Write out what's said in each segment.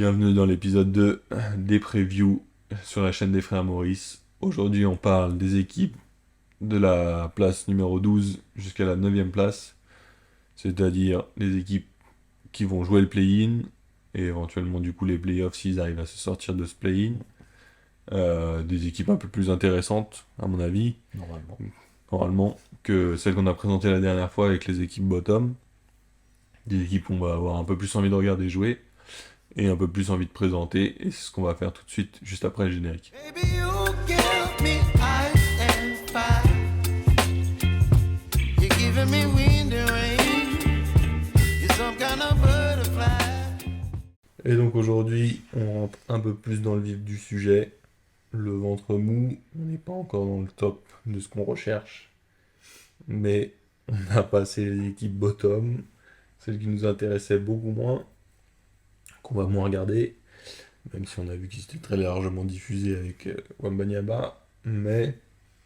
Bienvenue dans l'épisode 2 des previews sur la chaîne des frères Maurice. Aujourd'hui, on parle des équipes de la place numéro 12 jusqu'à la 9e place, c'est-à-dire les équipes qui vont jouer le play-in et éventuellement du coup les playoffs s'ils arrivent à se sortir de ce play-in. Des équipes un peu plus intéressantes, à mon avis, Normalement. normalement, que celles qu'on a présentées la dernière fois avec les équipes bottom. Des équipes qu'on va avoir un peu plus envie de regarder jouer et un peu plus envie de présenter, et c'est ce qu'on va faire tout de suite, juste après le générique. Baby, you give me ice and fire. You're giving me wind and rain. You're some kind of butterfly. Et donc aujourd'hui, on rentre un peu plus dans le vif du sujet. Le ventre mou, on n'est pas encore dans le top de ce qu'on recherche, mais on a passé les équipes bottom, celles qui nous intéressaient beaucoup moins, qu'on va moins regarder, même si on a vu qu'ils étaient très largement diffusés avec Wembanyama, mais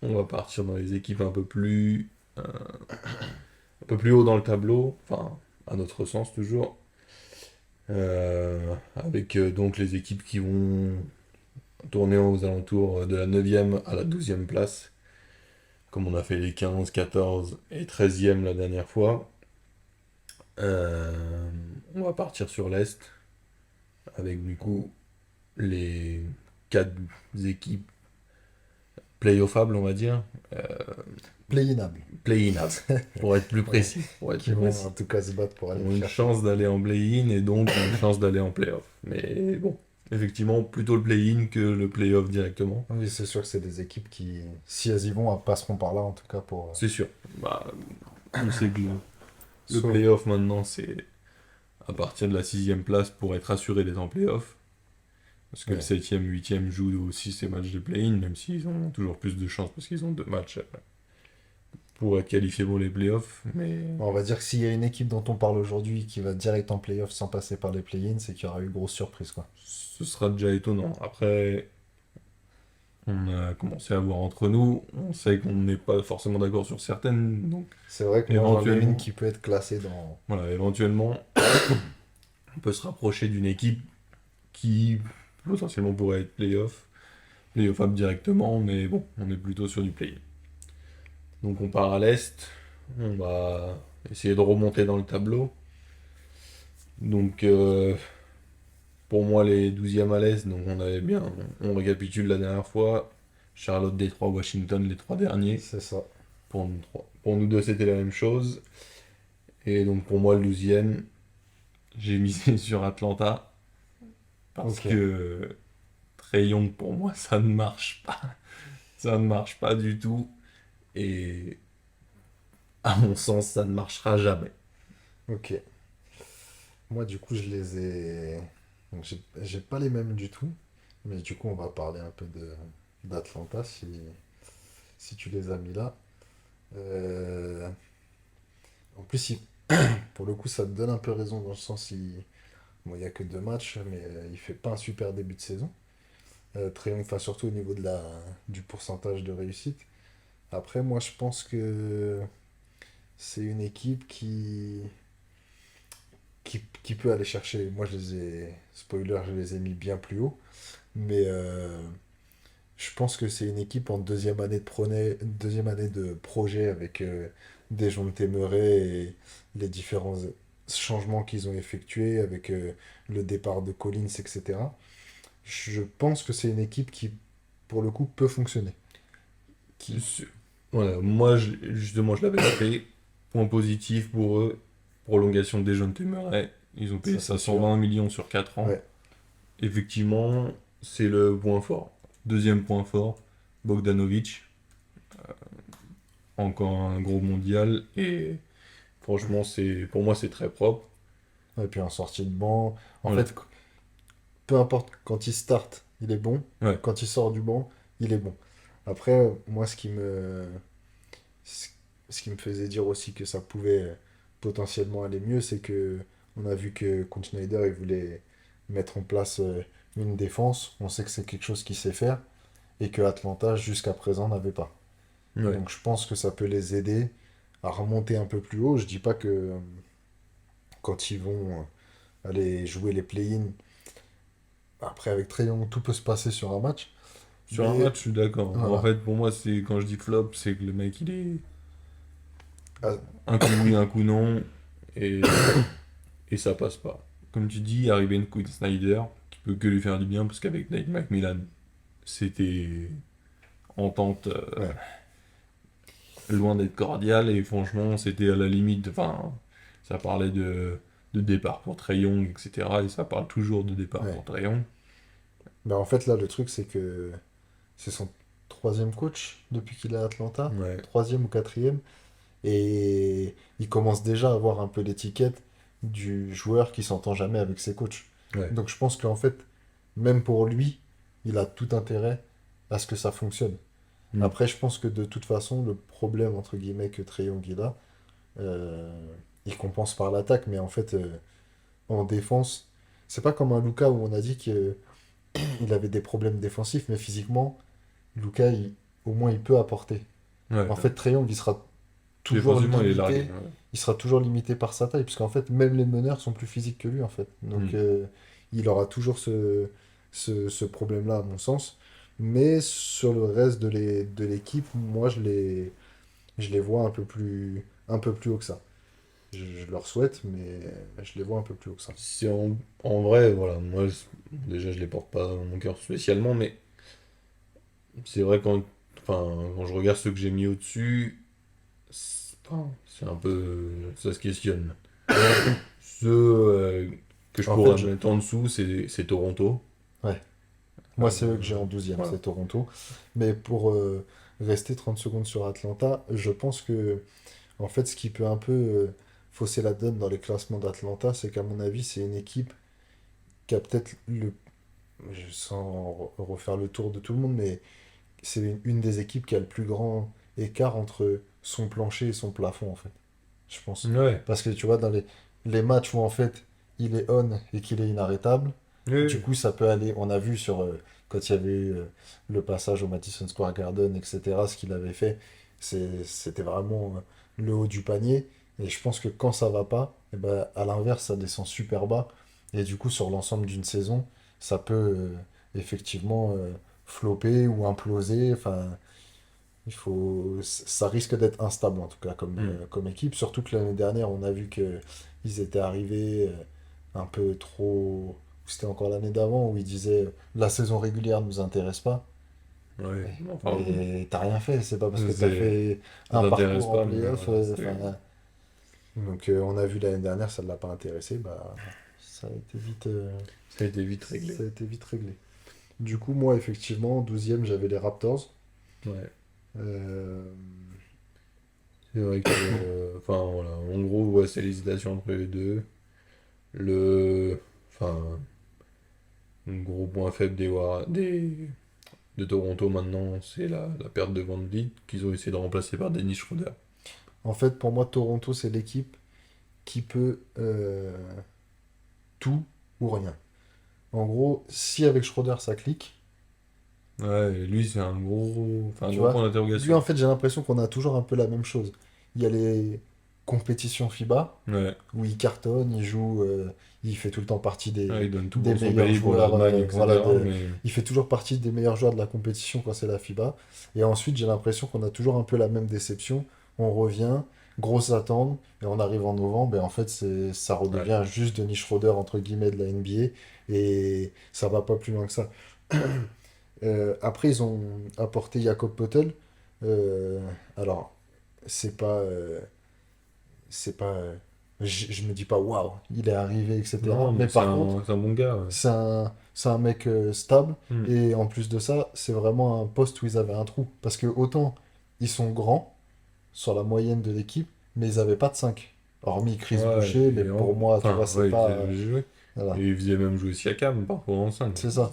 on va partir dans les équipes un peu plus haut dans le tableau, enfin, à notre sens toujours, avec donc les équipes qui vont tourner aux alentours de la 9e à la 12e place, comme on a fait les 15, 14 et 13e la dernière fois. On va partir sur l'Est, avec du coup les 4 équipes playoffables, on va dire. Play-inable. Play-in, pour être plus précis. Pour être Qui plus vont précis. en tout cas se battre pour aller Ont le une chercher. chance d'aller en play-in et donc une chance d'aller en play-off. Mais bon, effectivement, plutôt le play-in que le play-off directement. Oui, c'est sûr que c'est des équipes qui, si elles y vont, elles passeront par là en tout cas pour. C'est sûr. Bah, on sait que le Sauf- play-off maintenant, c'est à partir de la 6e place pour être assuré d'être en play-off. Parce que Ouais. le 7e, 8e jouent aussi ces matchs de play-in, même s'ils ont toujours plus de chance parce qu'ils ont 2 matchs pour être qualifiés pour les playoffs. Mais On va dire que s'il y a une équipe dont on parle aujourd'hui qui va direct en play-off sans passer par les play-ins, c'est qu'il y aura eu grosse surprise quoi. ce sera déjà étonnant. Après, on a commencé à voir entre nous. On sait qu'on n'est pas forcément d'accord sur certaines. Donc C'est vrai que moi j'en ai Éventuellement. une qui peut être classée dans. voilà, éventuellement, on peut se rapprocher d'une équipe qui potentiellement pourrait être playoff directement, mais bon, on est plutôt sur du play. Donc on part à l'Est. On va essayer de remonter dans le tableau. Donc pour moi, les 12e à l'Est, donc on avait bien, on récapitule la dernière fois. Charlotte, Détroit, Washington, les 3 derniers. C'est ça. Pour nous deux, c'était la même chose. Et donc pour moi, le 12e, j'ai misé sur Atlanta. Parce Ok. que Trae Young, pour moi, ça ne marche pas. Ça ne marche pas du tout. Et à mon sens, ça ne marchera jamais. Ok. Moi du coup je les ai. Donc j'ai pas les mêmes du tout. Mais du coup on va parler un peu de d'Atlanta si tu les as mis là. Euh, En plus, pour le coup, ça te donne un peu raison dans le sens bon, il n'y a que 2 matchs, mais il fait pas un super début de saison. Triomphe, enfin, surtout au niveau du pourcentage de réussite. Après, moi, je pense que c'est une équipe qui peut aller chercher. Moi, spoiler, je les ai mis bien plus haut. Mais je pense que c'est une équipe en deuxième année de projet avec des gens de Téméré et les différents changements qu'ils ont effectués avec le départ de Collins, etc. Je pense que c'est une équipe qui, pour le coup, peut fonctionner. Qui... Voilà, moi, justement, je l'avais noté. Point positif pour eux. Prolongation des jeunes Murray. Ils ont payé Ça, ça c'est 120 millions sur 4 ans. Ouais. Effectivement, c'est le point fort. Deuxième point fort, Bogdanovic. Encore un gros mondial. Et franchement, pour moi, c'est très propre. Et puis en sortie de banc, en Voilà. fait, peu importe, quand il start, il est bon. Ouais. Quand il sort du banc, il est bon. Après, moi, ce ce qui me faisait dire aussi que ça pouvait potentiellement aller mieux, c'est que on a vu que Count Schneider, il voulait mettre en place une défense. On sait que c'est quelque chose qu'il sait faire et que Atlanta, jusqu'à présent, n'avait pas. Ouais. Donc je pense que ça peut les aider à remonter un peu plus haut. Je dis pas que quand ils vont aller jouer les play-in, Après, avec Trae Young, tout peut se passer sur un match. Sur un Mais- match, je suis d'accord. Voilà. En fait, pour moi, c'est quand je dis flop, c'est que le mec, il est Ah, un coup oui, un coup non, et, et ça passe pas. Comme tu dis, arriver une Quinn Snyder, qui peut que lui faire du bien, parce qu'avec Nate McMillan, c'était entente ouais. loin d'être cordiale, et franchement, c'était à la limite, enfin, ça parlait de départ pour Trae Young, etc., et ça parle toujours de départ Ouais. pour Trae Young. Ben, en fait, là, le truc, c'est que c'est son troisième coach depuis qu'il est à Atlanta. Ouais. Troisième ou quatrième. Et il commence déjà à avoir un peu l'étiquette du joueur qui s'entend jamais avec ses coachs. Ouais. Donc je pense qu'en fait, même pour lui, il a tout intérêt à ce que ça fonctionne. Mm. Après, je pense que de toute façon, le problème, entre guillemets, que Trae Young il a, il compense par l'attaque, mais en fait, en défense, c'est pas comme un Luka où on a dit qu'il avait des problèmes défensifs, mais physiquement, Luka, au moins, il peut apporter. Ouais. En fait, Trae Young, il sera toujours Défensivement, il est largué. limité, il sera toujours limité par sa taille, puisqu'en fait, même les meneurs sont plus physiques que lui, en fait. Donc, il aura toujours ce problème-là, à mon sens. Mais sur le reste de l'équipe, moi, je les vois un peu plus haut que ça. Je leur souhaite, mais je les vois un peu plus haut que ça. C'est en vrai, voilà, moi, déjà, je les porte pas dans mon cœur spécialement, mais c'est vrai quand je regarde ceux que j'ai mis au-dessus, c'est un peu, ça se questionne. Ceux que je En pourrais fait, mettre en dessous, c'est Toronto. ouais. Moi, c'est eux que j'ai en 12e, voilà. c'est Toronto. Mais pour rester 30 secondes sur Atlanta, je pense que, en fait, ce qui peut un peu fausser la donne dans les classements d'Atlanta, c'est qu'à mon avis, c'est une équipe qui a peut-être sans refaire le tour de tout le monde, mais c'est une des équipes qui a le plus grand écart entre son plancher et son plafond, en fait. Je pense. Ouais. Parce que tu vois, dans les matchs où, en fait, il est on et qu'il est inarrêtable, du coup, ça peut aller. On a vu quand il y avait eu le passage au Madison Square Garden, etc., ce qu'il avait fait, c'était vraiment le haut du panier. Et je pense que quand ça va pas, eh ben, à l'inverse, ça descend super bas. Et du coup, sur l'ensemble d'une saison, ça peut effectivement flopper ou imploser. Enfin, ça risque d'être instable en tout cas comme équipe. Surtout que l'année dernière, on a vu que ils étaient arrivés un peu trop. C'était encore l'année d'avant où ils disaient la saison régulière nous intéresse pas. Ouais. Mais, Enfin, mais t'as rien fait, c'est pas parce que t'as c'est- fait ça un t'intéresse parcours en pas, mais playoff. voilà, Donc on a vu l'année dernière, ça ne l'a pas intéressé, bah ça a été vite, ça a été vite réglé. ça a été vite réglé. Du coup, moi, effectivement, 12e, j'avais les Raptors. Ouais. Euh, C'est vrai que, enfin voilà, en gros, ouais, c'est l'hésitation entre les deux. Enfin, un gros point faible de Toronto maintenant, c'est la perte de Van Vliet qu'ils ont essayé de remplacer par Dennis Schroeder. En fait, pour moi, Toronto, c'est l'équipe qui peut tout ou rien. En gros, si avec Schroeder ça clique, Ouais, et lui, c'est un tu gros point vois, lui d'interrogation. en fait, j'ai l'impression qu'on a toujours un peu la même chose. Il y a les compétitions FIBA Ouais, où il cartonne, il joue, il fait tout le temps partie ouais, il donne tout des pour son meilleurs pays, pour joueurs. l'Allemagne, etc. Voilà, Mais il fait toujours partie des meilleurs joueurs de la compétition quand c'est la FIBA. Et ensuite, j'ai l'impression qu'on a toujours un peu la même déception. On revient, grosse attente, et on arrive en novembre, et en fait, ça redevient juste Dennis Schroeder, entre guillemets, de la NBA, et ça va pas plus loin que ça. Après, ils ont apporté Jakob Poeltl. Euh, alors, c'est pas. C'est pas. Je me dis pas, waouh, il est arrivé, etc. non, Mais mais c'est par contre, c'est un bon gars. Ouais. c'est un mec stable. Mm. Et en plus de ça, c'est vraiment un poste où ils avaient un trou. Parce que autant ils sont grands sur la moyenne de l'équipe, mais ils avaient pas de 5. Hormis Chris Ouais, Boucher, mais et pour moi, tu enfin, vois, c'est ouais, pas. il faisait jouer. Voilà. Et il faisait même jouer Siakam parfois en 5. C'est ça.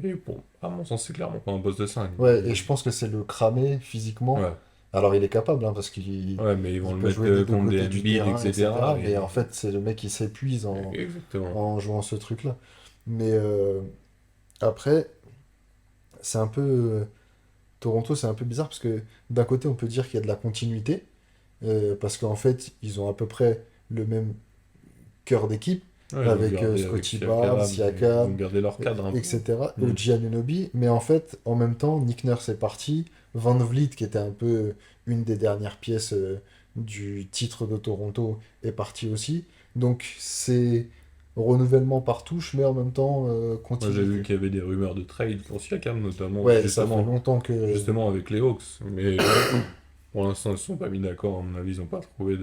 Et bon, à mon sens, c'est clairement pas un poste de 5. Ouais, et je pense que c'est le cramer physiquement. Ouais. Alors il est capable, hein, parce qu'il Ouais, mais ils vont il le peut mettre jouer des deux contre des côtés du Embiid, terrain, etc. Mais en fait, c'est le mec qui s'épuise Exactement. en jouant ce truc-là. Mais après, c'est un peu. Toronto, c'est un peu bizarre parce que d'un côté, on peut dire qu'il y a de la continuité, parce qu'en fait, ils ont à peu près le même cœur d'équipe, Ouais, ils vont avec garder Scotty Siakam, Barnes, ils vont Siakam, garder leur cadre un peu. etc. Mm. OG Anunoby. Mais en fait, en même temps, Nick Nurse est parti. Van Vliet, qui était un peu une des dernières pièces du titre de Toronto, est parti aussi. Donc c'est renouvellement par touche, mais en même temps Moi, j'ai vu continuité. qu'il y avait des rumeurs de trade pour Siakam, notamment, Ouais, ça fait longtemps que... justement avec les Hawks. Mais pour l'instant, ils ne se sont pas mis d'accord. À mon avis, ils n'ont pas trouvé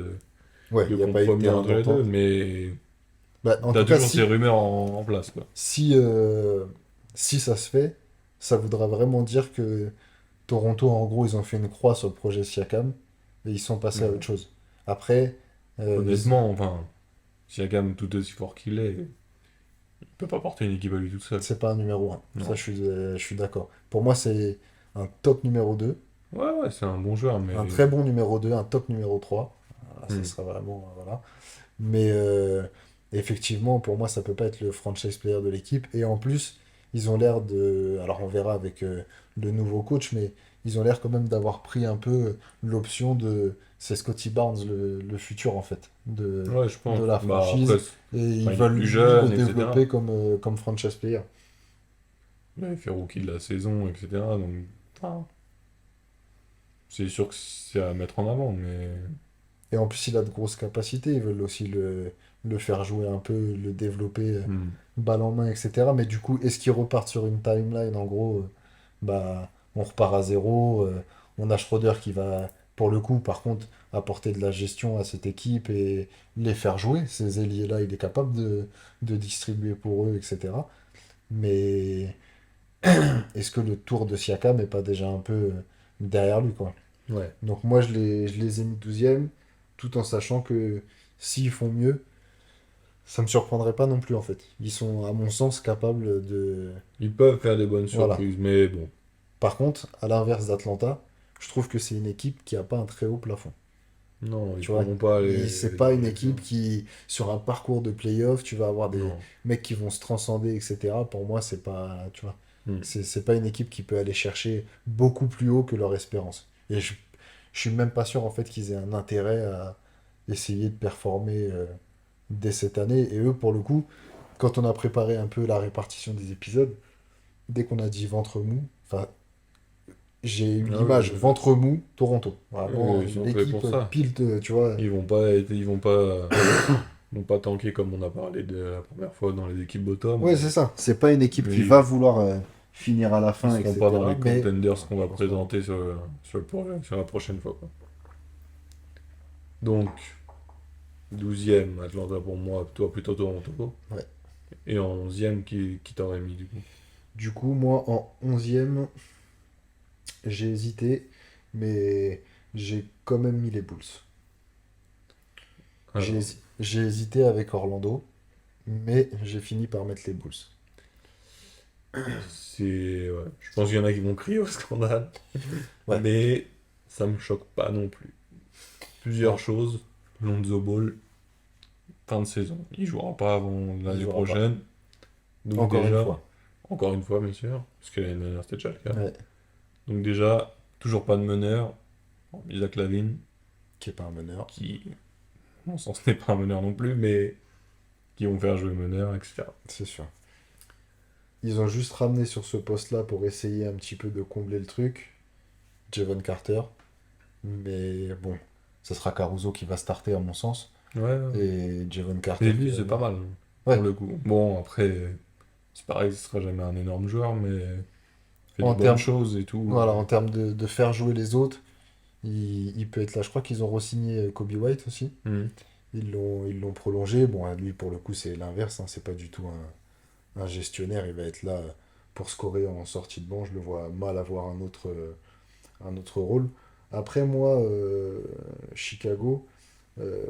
Ouais, de il n'y a pas eu de compromis terrain entre les deux. d'entente. Mais Bah, en t'as tout cas, toujours ces rumeurs en place, quoi. si ça se fait, ça voudra vraiment dire que Toronto, en gros, ils ont fait une croix sur le projet Siakam et ils sont passés à Ouais. autre chose. Après, Honnêtement, enfin, Siakam, tout aussi fort qu'il est, il peut pas porter une équipe à lui tout seul. c'est pas un numéro un. Ça, Non. je suis d'accord. Pour moi, c'est un top numéro 2, Ouais, ouais, c'est un bon joueur, mais. un très bon numéro 2, un top numéro 3. Voilà, ça Hmm. sera vraiment... voilà. Mais effectivement, pour moi, ça peut pas être le franchise player de l'équipe. Et en plus, ils ont l'air de... Alors, on verra avec le nouveau coach, mais ils ont l'air quand même d'avoir pris un peu l'option de... C'est Scotty Barnes, le futur, en fait, Ouais, je de pense. la Bah, après, franchise. Et ils enfin, il est veulent plus lui le jeune, etc. développer comme franchise player. Il avait fait rookie de la saison, etc. Donc, enfin, c'est sûr que c'est à mettre en avant, mais. Et en plus, il a de grosses capacités. Ils veulent aussi le faire jouer un peu, le développer Hmm. balle en main, etc. Mais du coup, est-ce qu'ils repartent sur une timeline, en gros, bah, on repart à zéro, on a Schroeder qui va, pour le coup, par contre, apporter de la gestion à cette équipe et les faire jouer. Ces ailiers-là, il est capable de distribuer pour eux, etc. Mais est-ce que le tour de Siakam n'est pas déjà un peu derrière lui, quoi? Ouais. Donc moi, je les ai mis 12e, tout en sachant que s'ils font mieux, ça me surprendrait pas non plus, en fait. Ils sont, à mon sens, capables de... Ils peuvent faire des bonnes Voilà. surprises, mais bon. Par contre, à l'inverse d'Atlanta, je trouve que c'est une équipe qui a pas un très haut plafond. Non, ils Tu vois, pourront pas c'est aller pas dans une les équipe qui, sur un parcours de playoff, tu vas avoir des Non. mecs qui vont se transcender, etc. Pour moi, c'est pas, tu vois, Hmm. c'est pas une équipe qui peut aller chercher beaucoup plus haut que leur espérance. Et je suis même pas sûr, en fait, qu'ils aient un intérêt à essayer de performer dès cette année. Et eux, pour le coup, quand on a préparé un peu la répartition des épisodes, dès qu'on a dit ventre mou, enfin, j'ai eu Ah l'image ouais, ventre mou, Toronto. Vraiment, ils sont faits l'équipe pour ça. pile, tu vois. Ils vont pas tanker comme on a parlé de la première fois dans les équipes bottom. Ouais, c'est ça. C'est pas une équipe qui Mais va vouloir finir à la ils fin, seront pas dans etc. les Mais contenders qu'on va je pense pas. présenter sur la prochaine fois, quoi. Donc, 12e, Atlanta pour moi, toi plutôt Toronto. Ouais. Et en 11e, qui t'aurait mis du coup? Du coup, moi, en 11e, j'ai hésité, mais j'ai quand même mis les Bulls. Alors, J'ai hésité avec Orlando, mais j'ai fini par mettre les Bulls. ouais. Je pense qu'il y en a qui vont crier au scandale. Ouais. Mais ça me choque pas non plus. Plusieurs choses. Lonzo Ball, fin de saison. Il jouera pas avant l'année jouera pas. prochaine. Donc Encore déjà, une fois. encore une fois, bien sûr, parce que l'année dernière c'était déjà le cas. Ouais. Donc déjà, toujours pas de meneur. Isaac Lavine, Qui est pas un meneur. qui, en sens, n'est pas un meneur non plus, mais qui vont faire jouer meneur, etc. C'est sûr. Ils ont juste ramené sur ce poste-là pour essayer un petit peu de combler le truc. Javon Carter. Mais bon, ça sera Caruso qui va starter à mon sens. Ouais. Et Javon Carter. Et lui, c'est pas mal, Ouais. pour le coup. Bon, après, c'est pareil, ce sera jamais un énorme joueur, mais il fait En des bonnes termes- choses et tout. Voilà, en termes de faire jouer les autres, il peut être là. Je crois qu'ils ont re-signé Kobe White aussi. Mhm. Ils l'ont prolongé. Bon, lui, pour le coup, c'est l'inverse, hein. C'est pas du tout un gestionnaire. Il va être là pour scorer en sortie de banc. Je le vois mal avoir un autre rôle. Après, moi, Chicago, euh,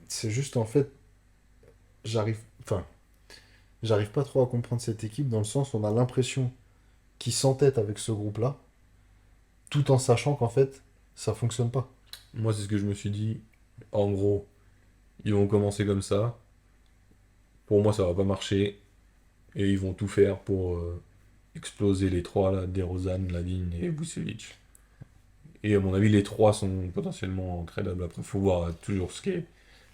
c'est juste en fait, enfin, j'arrive pas trop à comprendre cette équipe dans le sens où on a l'impression qu'ils s'entêtent avec ce groupe-là, tout en sachant qu'en fait, ça fonctionne pas. Moi, c'est ce que je me suis dit. En gros, ils vont commencer comme ça. Pour moi, ça va pas marcher. Et ils vont tout faire pour exploser les trois, là, DeRozan, Lavine et Vucevic. Et à mon avis, les trois sont potentiellement tradables. Après, faut voir toujours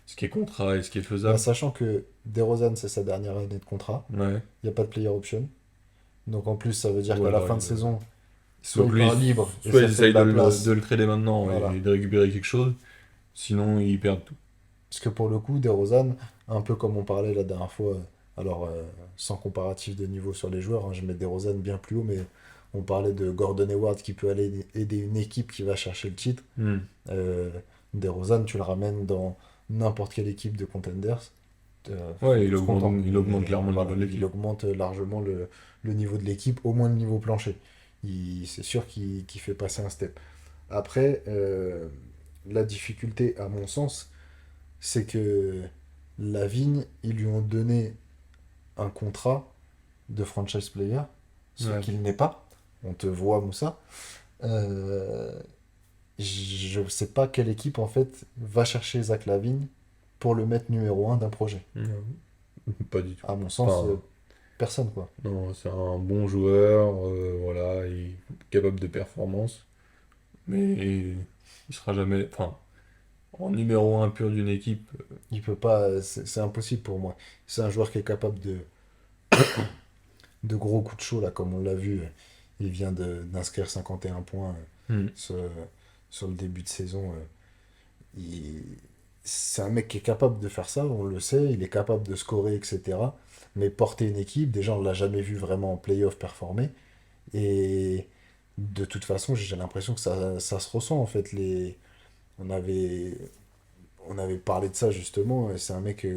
ce qui est contrat et ce qui est Bah, faisable. sachant que DeRozan, c'est sa dernière année de contrat, Ouais. il n'y a pas de player option. Donc en plus, ça veut dire Ou qu'à la alors, fin de saison, soit donc il lui, part libre et soit ça ils fait essayent de la place. de le trader maintenant Voilà. et de récupérer quelque chose, sinon ils perdent tout. Parce que pour le coup, DeRozan, un peu comme on parlait la dernière fois, alors sans comparatif de niveau sur les joueurs, hein, je mets DeRozan bien plus haut, mais on parlait de Gordon Hayward qui peut aller aider une équipe qui va chercher le titre. Hmm. Euh, DeRozan, tu le ramènes dans n'importe quelle équipe de contenders. Ouais, Faut être content. il augmente Et, clairement le voilà, niveau de il l'équipe. augmente largement le niveau de l'équipe, au moins le niveau plancher. C'est sûr qu'il fait passer un step. Après, la difficulté, à mon sens, c'est que Lavigne, ils lui ont donné un contrat de franchise player, ce Ouais. qu'il n'est pas. On te voit, Moussa. Euh, je ne sais pas quelle équipe, en fait, va chercher Zach Lavigne pour le mettre numéro un d'un projet. Pas du tout. À mon sens, Enfin, personne, quoi. non, c'est un bon joueur, voilà, il est capable de performance, mais il sera jamais. Enfin, en numéro un pur d'une équipe. Il peut pas, c'est impossible pour moi. C'est un joueur qui est capable de gros coups de chaud, là, comme on l'a vu. Il vient d'inscrire 51 points Hmm. sur le début de saison. Il- C'est un mec qui est capable de faire ça, on le sait. Il est capable de scorer, etc. Mais porter une équipe, déjà, on l'a jamais vu vraiment en playoff performer. Et de toute façon, j'ai l'impression que ça se ressent, en fait. On avait, on avait parlé de ça justement. C'est un mec,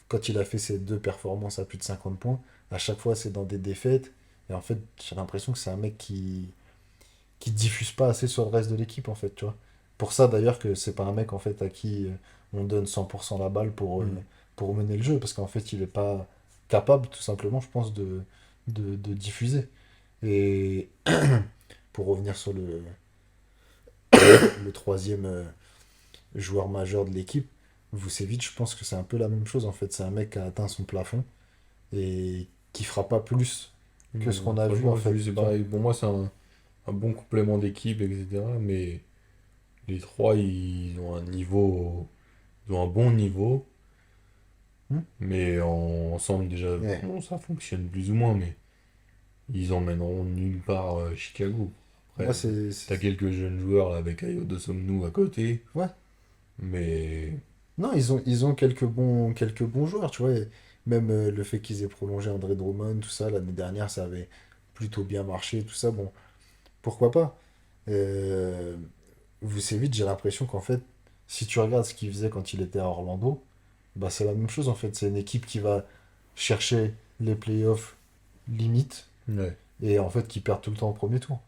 quand il a fait ses deux performances à plus de 50 points, à chaque fois c'est dans des défaites. Et en fait, j'ai l'impression que c'est un mec qui diffuse pas assez sur le reste de l'équipe, en fait, tu vois. Pour ça d'ailleurs que c'est pas un mec en fait à qui on donne 100% la balle Hmm. pour mener le jeu, parce qu'en fait il est pas capable tout simplement, je pense, de diffuser. Et pour revenir sur le troisième joueur majeur de l'équipe, Vucevic, je pense que c'est un peu la même chose en fait. C'est un mec qui a atteint son plafond et qui fera pas plus que ce qu'on a vu Franchement, en fait. lui, c'est pareil. Pour moi, c'est un bon complément d'équipe, etc. Mais les trois, ils ont un niveau. Ils ont un bon niveau. Hmm. Mais ensemble, déjà, Ouais. bon, ça fonctionne plus ou moins. Mais ils emmèneront nulle part Chicago. Après, Moi, t'as quelques jeunes joueurs là, avec Ayo Dosunmu à côté. Ouais. Mais. Non, ils ont quelques bons joueurs, tu vois. Et même le fait qu'ils aient prolongé André Drummond, tout ça, l'année dernière, ça avait plutôt bien marché, tout ça. Bon, pourquoi pas? Euh, Vucevic, j'ai l'impression qu'en fait, si tu regardes ce qu'il faisait quand il était à Orlando, bah c'est la même chose en fait. C'est une équipe qui va chercher les playoffs limite Ouais. et en fait qui perd tout le temps au premier tour.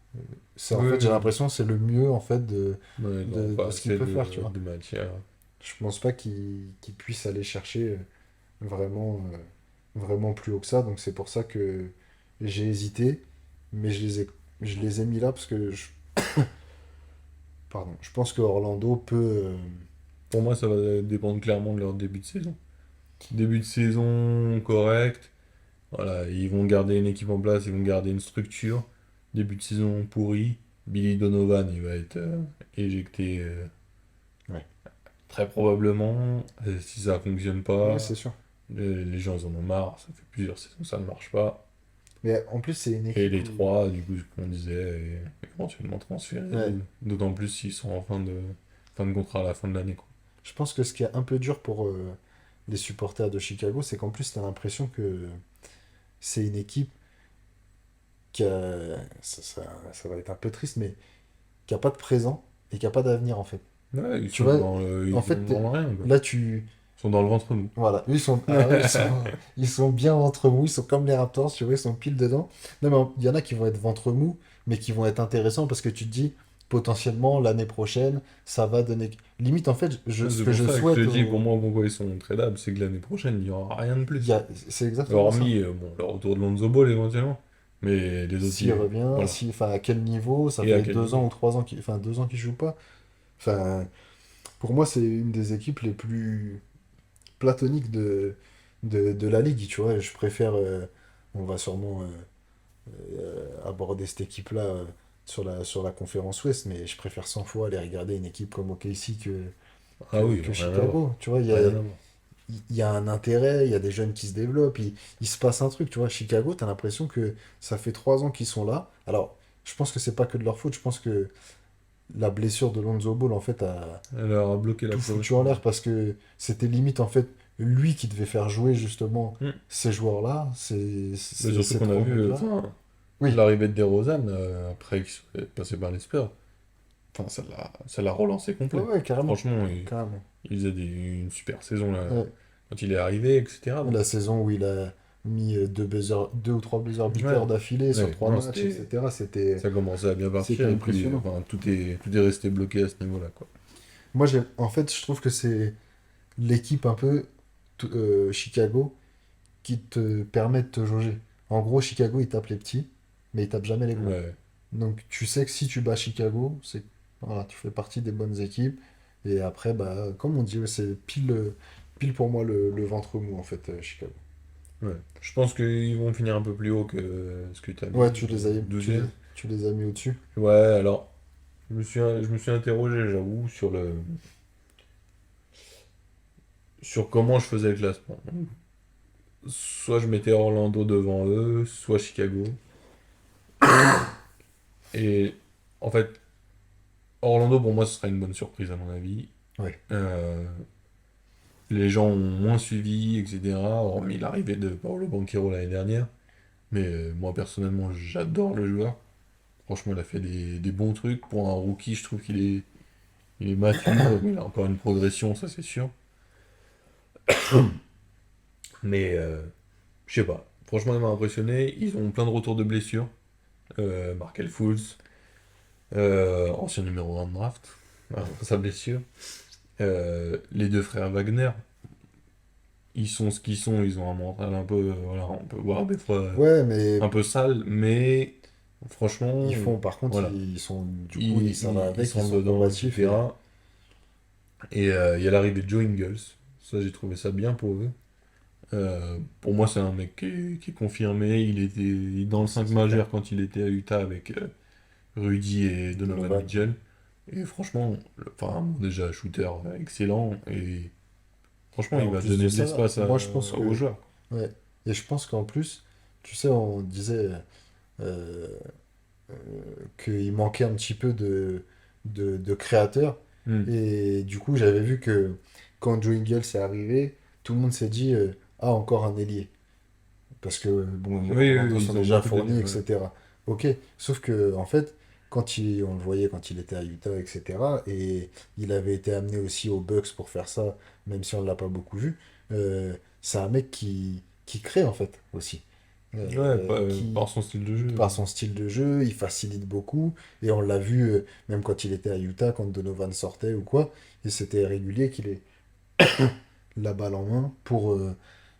C'est en Oui, fait, j'ai oui. l'impression que c'est le mieux en fait Ouais, ils n'ont de pas ce qu'il assez peut faire, tu vois. de matière. Je pense pas qu'il puisse aller chercher vraiment, vraiment plus haut que ça. Donc c'est pour ça que j'ai hésité, mais je les ai mis là parce que pardon, je pense que Orlando peut. Pour moi, ça va dépendre clairement de leur début de saison. Début de saison correct. Voilà, ils vont garder une équipe en place, ils vont garder une structure. Début de saison pourri. Billy Donovan, il va être éjecté Ouais, très probablement. Si ça fonctionne ouais, pas, c'est sûr. les gens ils en ont marre. Ça fait plusieurs saisons que ça ne marche pas. Mais en plus, c'est une Et équipe les où- trois, du coup, comme on disait, éventuellement transférés. Ouais. D'autant plus s'ils sont en fin de contrat à la fin de l'année, quoi. Je pense que ce qui est un peu dur pour les supporters de Chicago, c'est qu'en plus, tu as l'impression que c'est une équipe qui a. Ça va être un peu triste, mais qui a pas de présent et qui a pas d'avenir, en fait. Ouais, ils Tu sont vois, ils en sont fait, dans le rien, quoi. là, tu. Ils sont dans le ventre mou. Voilà, eux, ils sont bien ventre mou, ils sont comme les Raptors, tu vois, ils sont pile dedans. Non, mais il y en a qui vont être ventre mou, mais qui vont être intéressants parce que tu te dis, potentiellement, l'année prochaine, ça va donner. Limite, en fait, ce C'est que pour je ça que souhaite. je te dis, pour moi, pourquoi ils sont tradables, c'est que l'année prochaine, il n'y aura rien de plus. C'est exactement ça. Hormis, bon, le retour de Lonzo Ball éventuellement. Mais les autres, S'il revient, voilà. si, enfin, à quel niveau, ça Et à fait quel 2 ans niveau. ou 3 ans enfin, 2 ans qu'il joue pas. Enfin, pour moi, c'est une des équipes les plus platoniques de la ligue, tu vois. Je préfère, on va sûrement aborder cette équipe-là sur la conférence Ouest, mais je préfère 100 fois aller regarder une équipe comme OKC Ah oui, que rien à voir. Chicago. Tu vois, Rien à voir. il y a un intérêt, il y a des jeunes qui se développent, il se passe un truc, tu vois. Chicago, t'as l'impression que ça fait 3 ans qu'ils sont là. Alors, je pense que c'est pas que de leur faute, je pense que la blessure de Lonzo Ball, en fait, a Elle leur a bloqué la tout foutu en progression. l'air parce que c'était limite, en fait, lui qui devait faire jouer, justement, Mm. ces joueurs-là, Mais surtout ces qu'on a trois vu mecs-là. enfin, Oui, l'arrivée de DeRozan après qu'il soit passé par les Spurs. Enfin, ça l'a relancé ouais, complet. ouais, carrément, Franchement, il, carrément. il faisait une super saison là, Ouais. quand il est arrivé, etc. Donc, La saison où il a mis 2 ou 3 buzzers ouais, beaters d'affilée sur ouais, 3 matchs, etc. ça commençait à bien C'était partir et puis impressionnant. enfin, tout est resté bloqué à ce niveau-là, quoi. Moi, en fait, je trouve que c'est l'équipe un peu Chicago qui te permet de te jauger. En gros, Chicago, il tape les petits, mais il tape jamais les gros. Ouais, Donc, tu sais que si tu bats Chicago, voilà, tu fais partie des bonnes équipes. Et après, bah, comme on dit, ouais, c'est pile pour moi le ventre mou, en fait, Chicago. ouais. Je pense qu'ils vont finir un peu plus haut que ce que tu as Ouais, mis, 12e. tu les as mis au-dessus. Ouais, alors, je me suis interrogé, j'avoue, sur comment je faisais le classement. Soit je mettais Orlando devant eux, soit Chicago. Et en fait, Orlando, pour moi, ce serait une bonne surprise, à mon avis. Ouais. Euh, les gens ont moins suivi, etc. Hormis l'arrivée de Paolo Banchero l'année dernière. Mais moi, personnellement, j'adore le joueur. Franchement, il a fait des bons trucs. Pour un rookie, je trouve qu'il est mature. Il a encore une progression, ça c'est sûr. Mais je sais pas. Franchement, il m'a impressionné. Ils ont plein de retours de blessures. Markel Fultz, ancien numéro 1 de draft, après sa blessure. Les deux frères Wagner, ils sont ce qu'ils sont. Ils ont un mental un peu, voilà, on peut voir des fois Ouais, mais un peu sale, mais franchement, par contre, voilà. ils sont, du coup, ça va Ils avec, ils sont sont dedans, combatifs. Et... etc. Et il y a l'arrivée de Joe Ingles. Ça, j'ai trouvé ça bien pour eux. Pour moi, c'est un mec qui est confirmé. Il était dans le 5 majeur quand il était à Utah avec Rudy et Donovan Donovan. Mitchell. Et franchement, enfin, déjà, shooter excellent. Et franchement, Et il en va plus donner de de ça, l'espace moi je pense aux que. joueurs. Ouais. Et je pense qu'en plus, tu sais, on disait euh, euh, qu'il manquait un petit peu de créateurs. Hmm. Et du coup, j'avais vu que quand Joe Ingles est arrivé, tout le monde s'est dit ah, encore un ailier. Parce que, bon, Oui, oui, Orlando oui, sont ils ont déjà beaucoup de fournis, lignes, ouais. etc. Ok, sauf que, en fait, on le voyait quand il était à Utah, etc., et il avait été amené aussi aux Bucks pour faire ça, même si on ne l'a pas beaucoup vu, c'est un mec qui crée, en fait, aussi. Ouais, Qui, par son style de jeu. par son style de jeu, il facilite beaucoup, et on l'a vu, même quand il était à Utah, quand Donovan sortait ou quoi, et c'était régulier qu'il ait la balle en main pour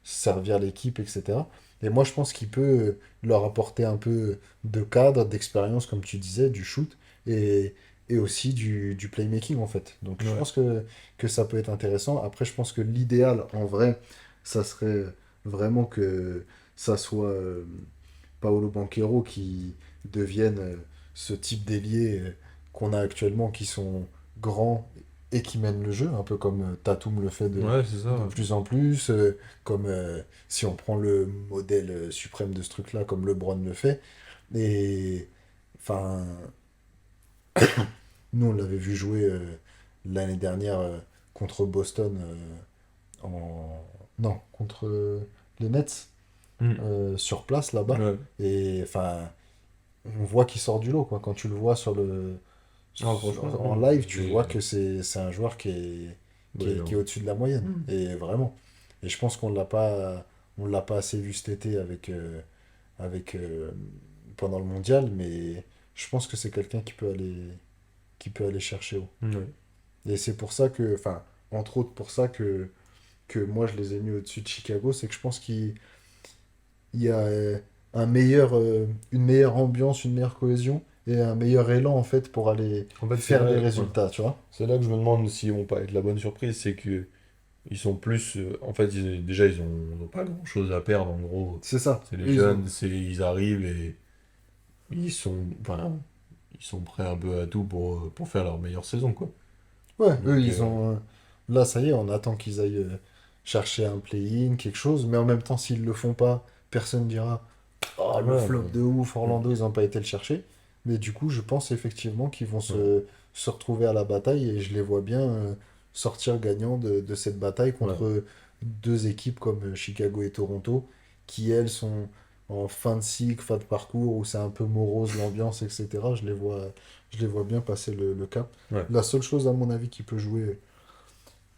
servir l'équipe, etc. Et moi, je pense qu'il peut leur apporter un peu de cadre, d'expérience, comme tu disais, du shoot et, et aussi du playmaking, en fait. Donc, je Ouais. pense que ça peut être intéressant. Après, je pense que l'idéal, en vrai, ça serait vraiment que ça soit Paolo Banchero qui devienne ce type d'ailier qu'on a actuellement, qui sont grands et qui mènent le jeu, un peu comme Tatum le fait Ouais, c'est ça. de plus en plus, comme si on prend le modèle suprême de ce truc-là, comme LeBron le fait. Et enfin, nous on l'avait vu jouer l'année dernière contre Boston non, contre les Nets Hmm. sur place là-bas. Ouais. Et enfin, on voit qu'il sort du lot, quoi. Quand tu le vois Ah, franchement, en live, tu vois j'ai- que c'est un joueur ouais, qui non. est au-dessus de la moyenne. Hmm. Et vraiment. Et je pense on l'a pas assez vu cet été avec pendant le mondial, mais je pense que c'est quelqu'un qui peut aller chercher haut. Ouais. Et c'est pour ça que, enfin, entre autres pour ça que moi je les ai mis au-dessus de Chicago, c'est que je pense qu'il y a une meilleure ambiance, une meilleure cohésion et un meilleur élan en fait pour aller En fait, faire des ouais. résultats, tu vois. C'est là que je me demande s'ils vont pas être la bonne surprise, c'est que ils sont plus. En fait, déjà, ils ont pas grand-chose à perdre, en gros. C'est ça. C'est les Eux, jeunes, ils arrivent et enfin, ils sont prêts un peu à tout pour faire leur meilleure saison, quoi. Ouais, eux, Donc, là, ça y est, on attend qu'ils aillent chercher un play-in, quelque chose. Mais en même temps, s'ils le font pas, personne dira oh, le Ouais, flop mais- de ouf, Orlando, ils n'ont pas été le chercher. Mais du coup, je pense effectivement qu'ils vont se retrouver à la bataille et je les vois bien sortir gagnants de cette bataille ouais. contre deux équipes comme Chicago et Toronto qui, elles, sont en fin de cycle, fin de parcours, où c'est un peu morose l'ambiance, etc. Je les vois bien passer le cap. Ouais. La seule chose, à mon avis, qui peut jouer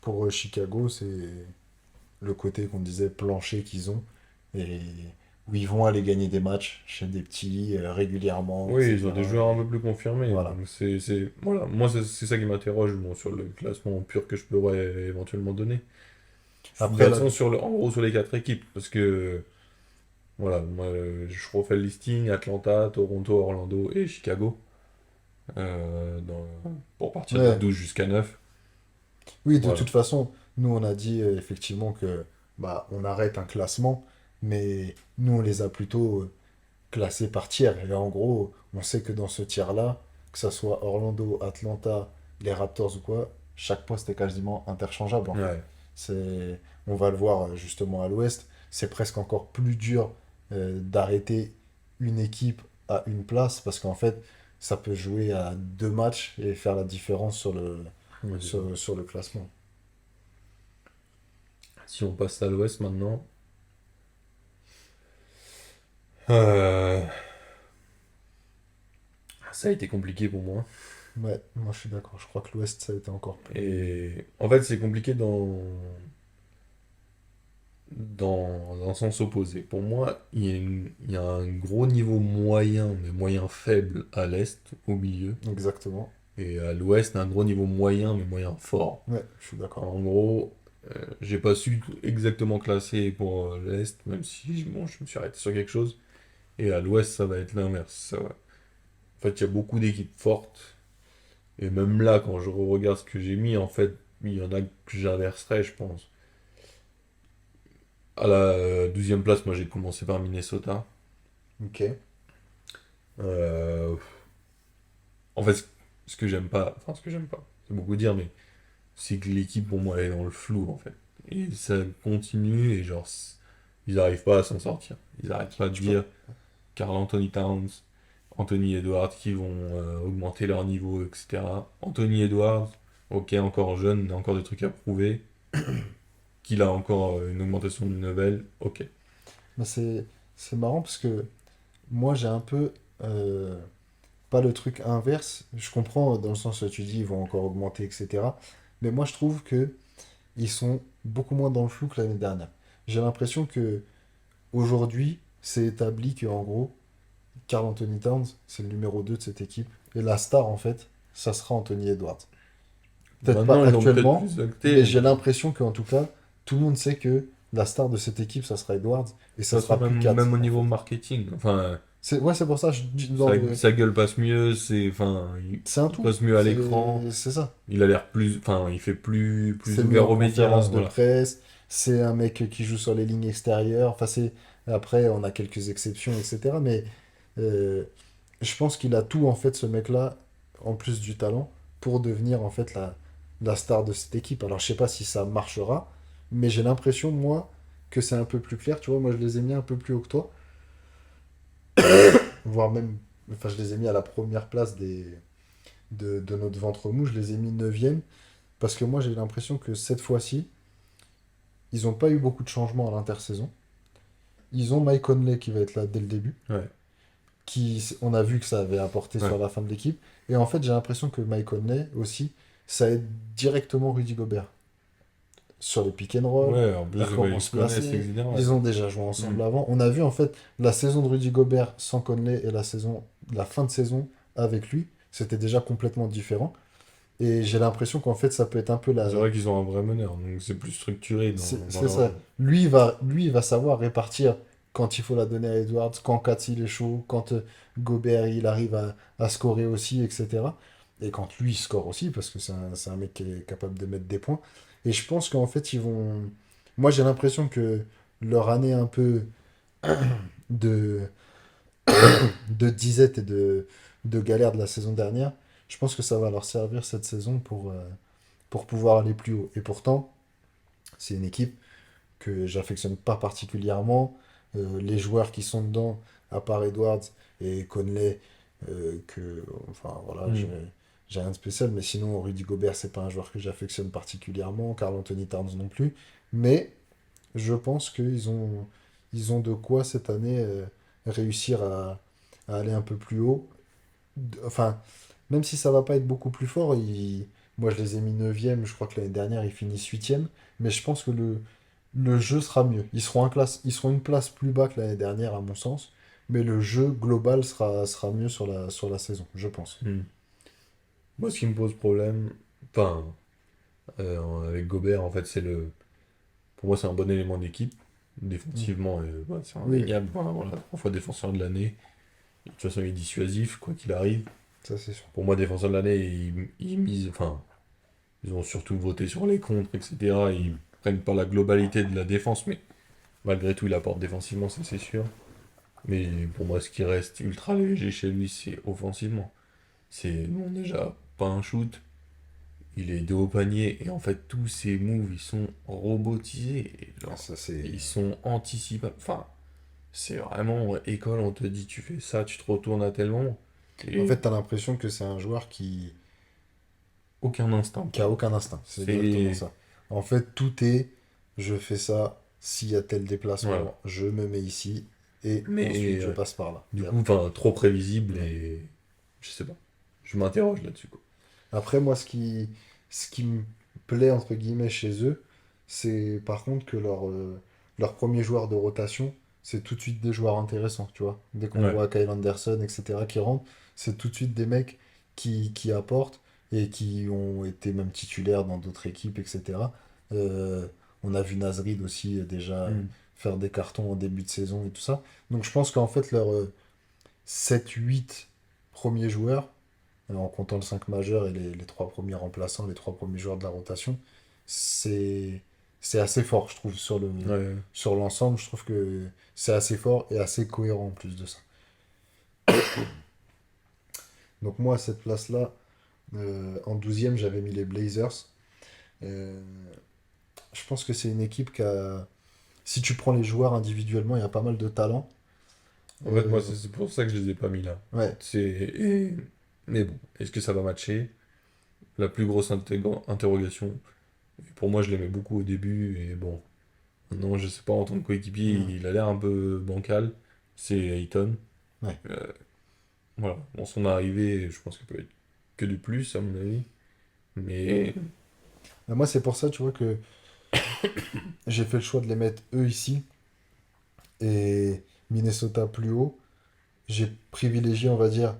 pour Chicago, c'est le côté qu'on disait plancher qu'ils ont, et où ils vont aller gagner des matchs chez des petits régulièrement, Oui, ils ont des etc. joueurs un Et peu plus confirmés. voilà. Donc voilà. Moi, c'est ça qui m'interroge bon, sur le classement pur que je pourrais éventuellement donner. De Après, toute là, façon, en gros, sur les quatre équipes. Parce que, voilà, moi, je refais le listing Atlanta, Toronto, Orlando et Chicago. Pour partir de ouais. 12 jusqu'à 9. Oui, de Voilà. toute façon, nous, on a dit effectivement que bah, on arrête un classement, mais nous, on les a plutôt classés par tiers. Et en gros, on sait que dans ce tiers-là, que ça soit Orlando, Atlanta, les Raptors ou quoi, chaque poste est quasiment interchangeable en fait. Ouais. On va le voir justement à l'Ouest, c'est presque encore plus dur d'arrêter une équipe à une place parce qu'en fait, ça peut jouer à deux matchs et faire la différence Ouais, c'est ça. sur le classement. Si on passe à l'Ouest maintenant. euh, Ça a été compliqué pour moi. Ouais, moi je suis d'accord. Je crois que l'Ouest, ça a été encore plus. Et en fait, c'est compliqué dans un sens opposé. Pour moi, il y a un gros niveau moyen, mais moyen faible à l'Est, au milieu. Exactement. Et à l'Ouest, un gros niveau moyen, mais moyen fort. Ouais, je suis d'accord. En gros, j'ai pas su exactement classer pour l'Est, même si bon, je me suis arrêté sur quelque chose. Et à l'Ouest, ça va être l'inverse. En fait, il y a beaucoup d'équipes fortes. Et même là, quand je regarde ce que j'ai mis, en fait, il y en a que j'inverserais, je pense. À la 12e place, moi j'ai commencé par Minnesota. Ok. Euh, En fait, ce que j'aime pas, enfin ce que j'aime pas, c'est beaucoup dire, mais c'est que l'équipe pour moi elle est dans le flou en fait. Et ça continue et genre, ils arrivent pas à s'en sortir. Ils arrêtent pas de Je peux- dire Karl Anthony Towns, Anthony Edwards qui vont augmenter leur niveau, etc. Anthony Edwards, ok, encore jeune, il a encore des trucs à prouver. Qu'il a encore une augmentation de level, ok. Mais c'est marrant parce que moi j'ai un peu pas le truc inverse. Je comprends dans le sens où tu dis ils vont encore augmenter, etc. Mais moi je trouve que ils sont beaucoup moins dans le flou que l'année dernière. J'ai l'impression que aujourd'hui c'est établi que en gros Karl Anthony Towns c'est le numéro 2 de cette équipe et la star en fait ça sera Anthony Edwards. Peut-être pas Maintenant, ils l'ont peut-être actuellement, plus mais acté. j'ai l'impression qu'en tout cas, tout le monde sait que la star de cette équipe, ça sera Edwards, et De ça toute façon, sera plus même, 4. même au En niveau fait. marketing, enfin, Ouais, c'est pour ça, sa gueule passe mieux, enfin, c'est un il tout. passe mieux à l'écran, C'est ça. il a l'air plus, enfin, il fait plus C'est mis en ouvert aux médias, conférence de voilà. presse, c'est un mec qui joue sur les lignes extérieures. Enfin, c'est... Après, on a quelques exceptions, etc. Mais euh, je pense qu'il a tout, en fait, ce mec-là, en plus du talent, pour devenir, en fait, la star de cette équipe. Alors, je sais pas si ça marchera, mais j'ai l'impression, moi, que c'est un peu plus clair. Tu vois, moi, je les ai mis un peu plus haut que toi, voire même... Enfin, je les ai mis à la première place de notre ventre mou, je les ai mis 9e, parce que moi, j'ai l'impression que cette fois-ci, ils n'ont pas eu beaucoup de changements à l'intersaison. Ils ont Mike Conley qui va être là dès le début, Ouais. on a vu que ça avait apporté Ouais. sur la fin de l'équipe. Et en fait, j'ai l'impression que Mike Conley aussi, ça aide directement Rudy Gobert. Sur les pick and roll, Ouais, en plus, à bah, comment ils se se connaissent, placer. etc. Ils ont déjà joué ensemble Mm. avant. On a vu en fait la saison de Rudy Gobert sans Conley et la fin de saison avec lui. C'était déjà complètement différent. Et j'ai l'impression qu'en fait, ça peut être un peu la, C'est vrai qu'ils ont un vrai meneur, donc c'est plus structuré dans c'est leur ça. jeu. Lui, il va savoir répartir quand il faut la donner à Edwards, quand Katz il est chaud, quand Gobert il arrive à scorer aussi, etc. Et quand lui il score aussi, parce que c'est un mec qui est capable de mettre des points. Et je pense qu'en fait, ils vont. Moi, j'ai l'impression que leur année un peu de, de disette et de galère de la saison dernière, je pense que ça va leur servir cette saison pour pouvoir aller plus haut. Et pourtant, c'est une équipe. que j'affectionne pas particulièrement. Les joueurs qui sont dedans, à part Edwards et Conley, enfin voilà, Hmm. j'ai rien de spécial, mais sinon Rudy Gobert, c'est pas un joueur que j'affectionne particulièrement, Karl Anthony Towns non plus. Mais je pense ils ont de quoi cette année réussir à aller un peu plus haut. Enfin, même si ça va pas être beaucoup plus fort, moi je les ai mis 9e, je crois que l'année dernière ils finissent 8e, mais je pense que le jeu sera mieux. Ils seront une place plus bas que l'année dernière à mon sens, mais le jeu global sera mieux sur la saison, je pense. Hmm. Moi, ce qui me pose problème, enfin, avec Gobert, en fait, pour moi, c'est un bon élément d'équipe. Mm. Défensivement, ouais, c'est Oui, indéniable. Enfin, voilà, 3 fois défenseur de l'année. De toute façon, il est dissuasif, quoi qu'il arrive. ça c'est sûr. Pour moi, défenseur de l'année, ils misent, enfin, ils ont surtout voté sur les contres, etc. Ils prennent pas la globalité de la défense, mais malgré tout, il apporte défensivement, ça c'est sûr. Mais pour moi, ce qui reste ultra léger chez lui, c'est offensivement. C'est, bon, déjà, pas un shoot. Il est dos au panier et en fait tous ses moves ils sont robotisés, et Ah, genre, ça c'est. ils sont anticipables. Enfin, c'est vraiment école, on te dit tu fais ça, tu te retournes à tel moment. En Et fait, t'as l'impression que c'est un joueur aucun instinct qui a pour lui. aucun instinct. C'est exactement C'est. ça. En fait, tout est, je fais ça, s'il y a tel Voilà. déplacement, je me mets ici, et Mais ensuite je passe par là. du Et coup, enfin, trop prévisible ouais. et. Je sais pas. Je m'interroge là-dessus quoi. Après, moi, ce qui me plaît, entre guillemets, chez eux, c'est par contre que leur premier joueur de rotation, c'est tout de suite des joueurs intéressants, tu vois. Dès qu'on Ouais. voit Kyle Anderson, etc., qui rentrent, c'est tout de suite des mecs qui apportent et qui ont été même titulaires dans d'autres équipes, etc. Euh, on a vu Nasrid aussi déjà Hmm. faire des cartons en début de saison et tout ça. Donc je pense qu'en fait, leurs 7-8 premiers joueurs, en comptant le 5 majeur et les 3 premiers remplaçants, les 3 premiers joueurs de la rotation, c'est c'est assez fort, je trouve, Ouais. sur l'ensemble. Je trouve que c'est assez fort et assez cohérent en plus de ça. Donc moi, à cette place-là, en 12e, j'avais mis les Blazers. Euh, je pense que c'est une équipe qui a... Si tu prends les joueurs individuellement, il y a pas mal de talent. En fait, moi, Euh, c'est pour ça que je les ai pas mis là. ouais, C'est. Mais bon, est-ce que ça va matcher? La plus grosse interrogation. Pour moi, je l'aimais beaucoup au début, et bon, maintenant, je sais pas, en tant que coéquipier, mm, il a l'air un peu bancal. C'est Ayton. ouais. Euh, voilà, dans son arrivée, je pense qu'il peut être que du plus, à mon avis. Mais, Moi, c'est pour ça, tu vois, que j'ai fait le choix de les mettre eux ici et Minnesota plus haut. J'ai privilégié, on va dire,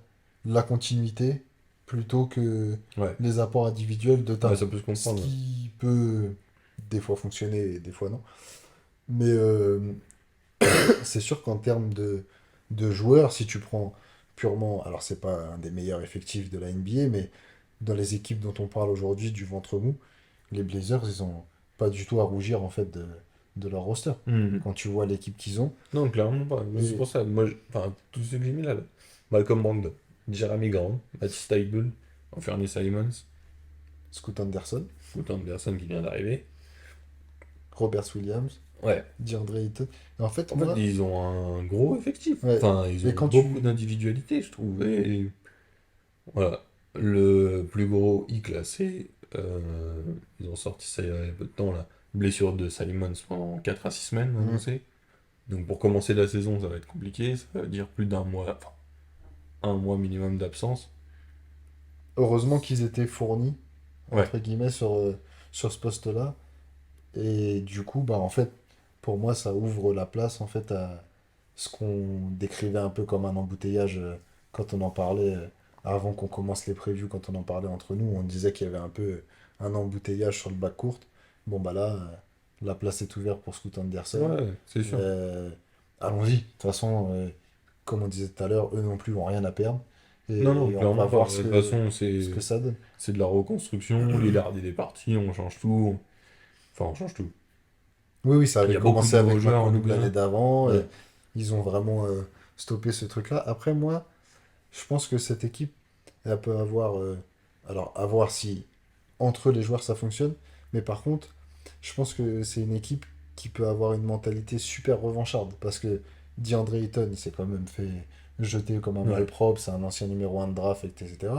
la continuité plutôt que ouais, les apports individuels de ouais, talent. ça peut se Ce comprendre. qui peut des fois fonctionner et des fois non. Mais c'est sûr qu'en termes de joueurs, si tu prends purement, alors c'est pas un des meilleurs effectifs de la NBA, mais dans les équipes dont on parle aujourd'hui du ventre mou, les Blazers, ils ont pas du tout à rougir en fait de leur roster. Hmm. Quand tu vois l'équipe qu'ils ont, Non, clairement pas. Mais c'est et pour ça, moi, enfin, tous ceux que j'ai mis là, Malcolm Brogdon, Jeremy Grant, Matisse Thybulle, Anthony Simons, Scoot Anderson, Scoot Anderson qui vient d'arriver. Robert Williams, Ouais. DeAndre Ayton. Et en fait, En fait, moi, ils ont un gros effectif. ouais, Enfin, ils mais ont beaucoup d'individualité, je trouve. Et voilà. Le plus gros hic, là, c'est. Ils ont sorti ça il y a peu de temps, là. Blessure de Simons pendant 4 à 6 semaines mm, annoncée. Donc pour commencer la saison, ça va être compliqué. Ça veut dire plus d'un mois, enfin, un mois minimum d'absence. heureusement qu'ils étaient fournis, Ouais. entre guillemets, sur ce poste-là. Et du coup, bah, en fait, pour moi, ça ouvre la place en fait à ce qu'on décrivait un peu comme un embouteillage quand on en parlait avant qu'on commence les previews, quand on en parlait entre nous, on disait qu'il y avait un peu un embouteillage sur le bac court. Bon, bah là, la place est ouverte pour Scoot Anderson. Ouais, c'est sûr. Euh, allons-y. De toute façon, comme on disait tout à l'heure, eux non plus n'ont rien à perdre. Non, non, Et on va clairement pas. voir De toute façon, ce que ça donne. c'est de la reconstruction. Lillard, il est parti, on change tout. Enfin, on change tout. Oui, oui, ça Il avait y a beaucoup de commencé nouveaux avec joueurs, on McCollum oublie l'année rien. d'avant. Ouais. Ils ont vraiment stoppé ce truc-là. Après, moi, je pense que cette équipe, elle peut avoir... alors, à voir si entre les joueurs ça fonctionne. Mais par contre, je pense que c'est une équipe qui peut avoir une mentalité super revancharde. Parce que DeAndre Ayton, il s'est quand même fait jeter comme un Ouais. malpropre, c'est un ancien numéro 1 de draft, etc.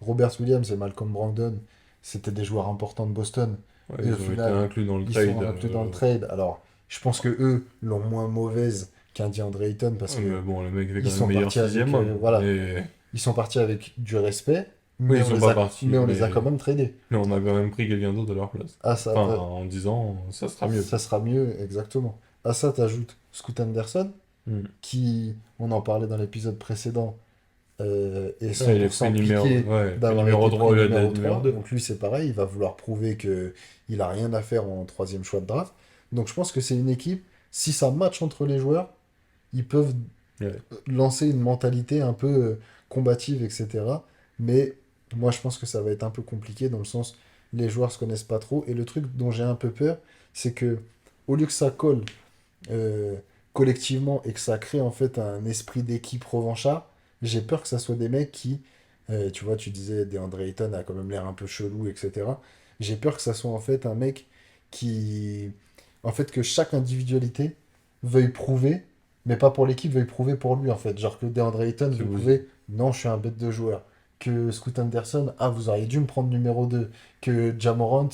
Robert Williams et Malcolm Brogdon, c'était des joueurs importants de Boston. Ouais, Et ils au ont été final, inclus dans le ils trade. sont inclus dans le trade. Alors, je pense que eux l'ont moins mauvaise qu'un DeAndre Ayton parce Ouais, que mais bon, le mec fait ils quand même sont meilleur partis avec, sixième homme. voilà, Mais... ils sont partis avec du respect, Oui, mais ils on sont les pas a, partis, mais on les a mais... quand même tradés. mais on a quand même pris quelqu'un d'autre à leur place. À ça, Enfin, en disant, ça sera mieux. ça sera mieux, exactement. À ça, t'ajoutes Scoot Anderson, Hmm. qui, on en parlait dans l'épisode précédent, est Ouais, il est pris 100% piqué ouais, d'avoir numéro été 3 pris au lieu numéro d'être numéro 3. 2. Donc lui, c'est pareil, il va vouloir prouver que il a rien à faire en troisième choix de draft. Donc je pense que c'est une équipe, si ça match entre les joueurs, ils peuvent Ouais. lancer une mentalité un peu combative, etc. Mais moi, je pense que ça va être un peu compliqué dans le sens, les joueurs se connaissent pas trop. Et le truc dont j'ai un peu peur, c'est que au lieu que ça colle euh, collectivement et que ça crée en fait un esprit d'équipe revanchard, j'ai peur que ça soit des mecs qui, tu vois, tu disais DeAndre Ayton a quand même l'air un peu chelou, etc. J'ai peur que ça soit en fait un mec qui, en fait, que chaque individualité veuille prouver, mais pas pour l'équipe, veuille prouver pour lui en fait. Genre que DeAndre Ayton Que veut vous- prouver, non, je suis un bête de joueur. Que Scoot Anderson, ah, vous auriez dû me prendre numéro 2. Que Jamorant,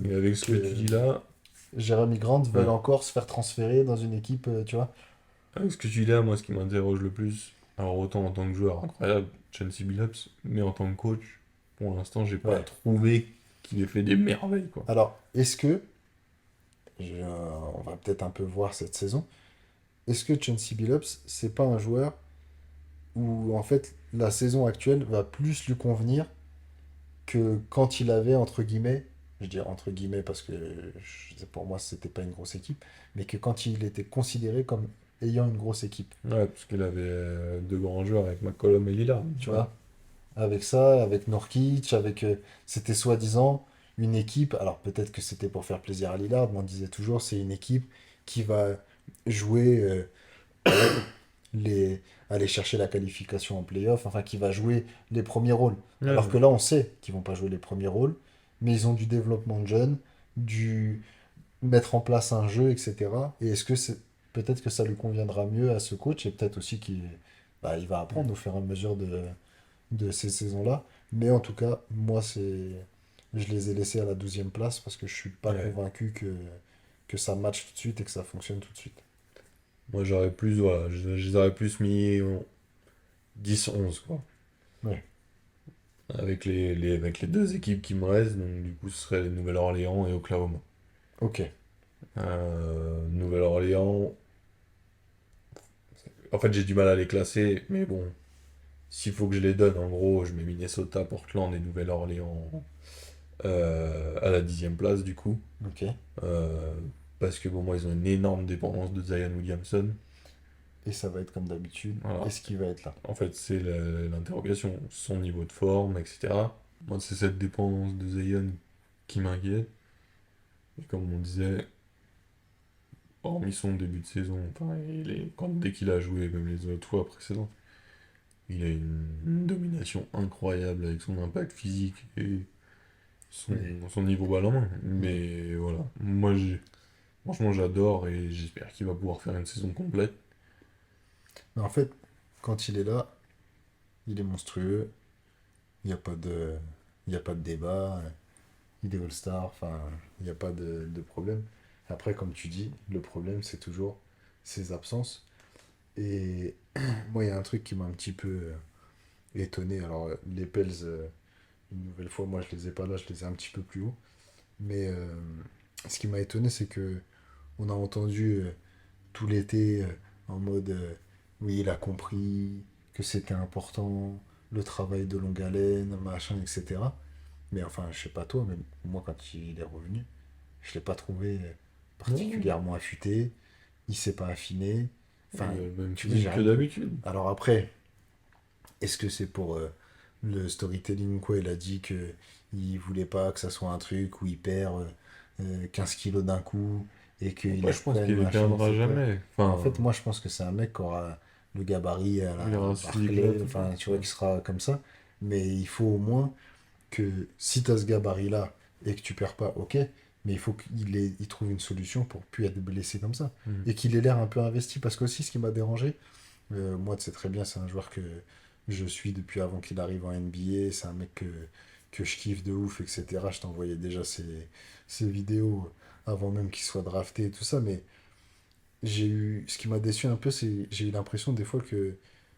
Mais avec ce que que tu dis là, Jeremy Grant veulent ouais. encore se faire transférer dans une équipe, tu vois. Avec ce que tu dis là, moi, ce qui m'interroge le plus, alors autant en tant que joueur, incroyable, Chauncey Billups, mais en tant que coach, pour l'instant, j'ai pas Ouais. trouvé qu'il ait fait des merveilles, quoi. Alors, est-ce que, on va peut-être un peu voir cette saison, est-ce que Chauncey Billups, c'est pas un joueur où en fait la saison actuelle va plus lui convenir que quand il avait, entre guillemets, je dis entre guillemets parce que pour moi c'était pas une grosse équipe, mais que quand il était considéré comme ayant une grosse équipe, Ouais, parce qu'il avait deux grands joueurs avec McCollum et Lillard. tu vois. Avec ça, avec Nurkic, avec. C'était soi-disant une équipe. Alors peut-être que c'était pour faire plaisir à Lillard, mais on disait toujours c'est une équipe qui va jouer les. Aller chercher la qualification en playoff, enfin qui va jouer les premiers rôles. Ouais, Alors que là, on sait qu'ils vont pas jouer les premiers rôles, mais ils ont du développement de jeunes, du mettre en place un jeu, etc. Et est-ce que c'est. Peut-être que ça lui conviendra mieux à ce coach, et peut-être aussi qu'il bah, il va apprendre au fur et à mesure de ces saisons-là. Mais en tout cas, moi, je les ai laissés à la 12e place parce que je suis pas ouais. convaincu que ça matche tout de suite et que ça fonctionne tout de suite. Moi, j'aurais plus, voilà, je les aurais plus mis en 10-11, quoi. Ouais. Avec les deux équipes qui me restent, donc du coup, ce serait les Nouvelle-Orléans et Oklahoma. Ok. Nouvelle-Orléans, en fait, j'ai du mal à les classer, mais bon, s'il faut que je les donne, en gros, je mets Minnesota, Portland et Nouvelle-Orléans à la 10e place, du coup. Ok. Euh, Parce que bon, moi, ils ont une énorme dépendance de Zion Williamson. Et ça va être comme d'habitude. Voilà. Est-ce qu'il va être là? En fait, c'est l'interrogation, son niveau de forme, etc. Moi, c'est cette dépendance de Zion qui m'inquiète. Et comme on disait, hormis son début de saison, enfin, dès qu'il a joué, même les autres fois précédentes, il a une domination incroyable avec son impact physique et son niveau balle en main. Mais voilà, franchement, j'adore et j'espère qu'il va pouvoir faire une saison complète. Mais en fait, quand il est là, il est monstrueux. Il n'y a pas de, il y a pas de débat. Il est All-Star. Enfin, il n'y a pas de problème. Après, comme tu dis, le problème, c'est toujours ses absences. Et moi, il y a un truc qui m'a un petit peu étonné. Alors, les Pels, une nouvelle fois, moi, je les ai pas là, je les ai un petit peu plus haut. Mais ce qui m'a étonné, c'est que on a entendu tout l'été en mode oui, il a compris que c'était important, le travail de longue haleine, machin, etc. Mais enfin, je sais pas toi, mais moi, quand il est revenu, je l'ai pas trouvé particulièrement affûté. Il s'est pas affiné. Enfin, Même tu dis, que d'habitude. alors après, est-ce que c'est pour le storytelling, quoi? Il a dit que il voulait pas que ça soit un truc où il perd 15 kilos d'un coup et qu'il Moi, je pense apprenne, qu'il les machin, perdra etc. jamais. En Enfin, fait, moi, je pense que c'est un mec qui aura le gabarit à la il aura Barclay, suivi Glove, enfin, tu vois, ouais. qui sera comme ça. Mais il faut au moins que si tu as ce gabarit-là et que tu perds pas, ok, Mais il faut il trouve une solution pour plus être blessé comme ça. Mm. Et qu'il ait l'air un peu investi. Parce que aussi, ce qui m'a dérangé, moi, tu sais très bien, c'est un joueur que je suis depuis avant qu'il arrive en NBA. C'est un mec que je kiffe de ouf, etc. Je t'envoyais déjà ses vidéos avant même qu'il soit drafté et tout ça. Mais ce qui m'a déçu un peu, c'est j'ai eu l'impression des fois que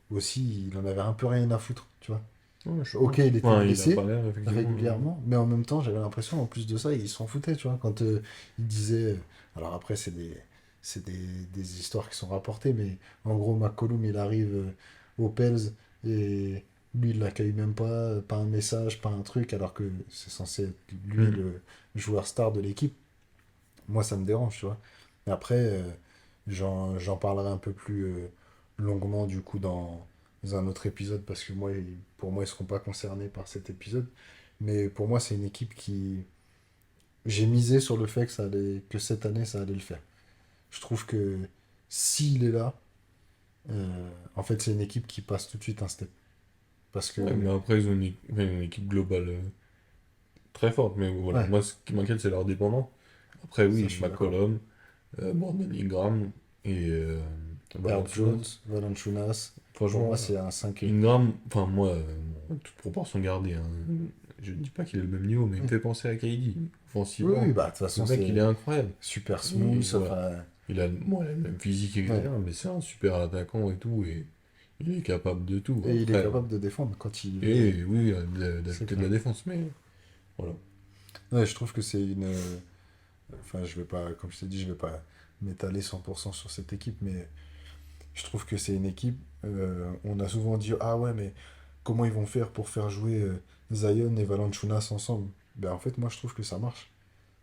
aussi, il en avait un peu rien à foutre, tu vois. Ouais, je Ok, pense. il était Enfin, il a blessé pas l'air, effectivement. régulièrement, mais en même temps, j'avais l'impression, en plus de ça, il s'en foutait, tu vois. Quand il disait, alors après, des histoires qui sont rapportées, mais en gros, McCollum, il arrive aux Pels et lui, il l'accueille même pas un message, pas un truc, alors que c'est censé être lui Mm. le joueur star de l'équipe. Moi, ça me dérange, tu vois. Et après, j'en parlerai un peu plus longuement, du coup, dans un autre épisode, parce que moi, pour moi, ils seront pas concernés par cet épisode. Mais pour moi, c'est une équipe qui... J'ai misé sur le fait que cette année, ça allait le faire. Je trouve que s'il est là, en fait, c'est une équipe qui passe tout de suite un step. Parce que... Ouais, mais après, ils ont une équipe globale très forte. Mais voilà, Ouais, moi, ce qui m'inquiète, c'est leur dépendant. Après, ça, oui, je suis d'accord. McCollum, Brandon Ingram et Herb Valanciunas. Jones, Valanciunas, pour Franchement, moi, c'est un 5. Ingram, enfin, moi, toute proportion gardée, hein, je ne dis pas qu'il est le même niveau, mais il me fait penser à KD. Oui, oui, Offensivement, bah, de toute le façon, mec, il est c'est incroyable. super Et smooth, voilà. enfin... Bon, il a le même physique, Ouais. etc. Mais c'est un super attaquant et tout. Et il est capable de tout. Et il est Après, capable de défendre quand il veut. et oui, C'est d'ajouter de clair. la défense. Mais voilà. Ouais, je trouve que c'est une. Enfin, je vais pas, comme je t'ai dit, je vais pas m'étaler 100% sur cette équipe, mais je trouve que c'est une équipe. On a souvent dit, ah ouais, mais comment ils vont faire pour faire jouer Zion et Valanciunas ensemble? Ben en fait, moi je trouve que ça marche.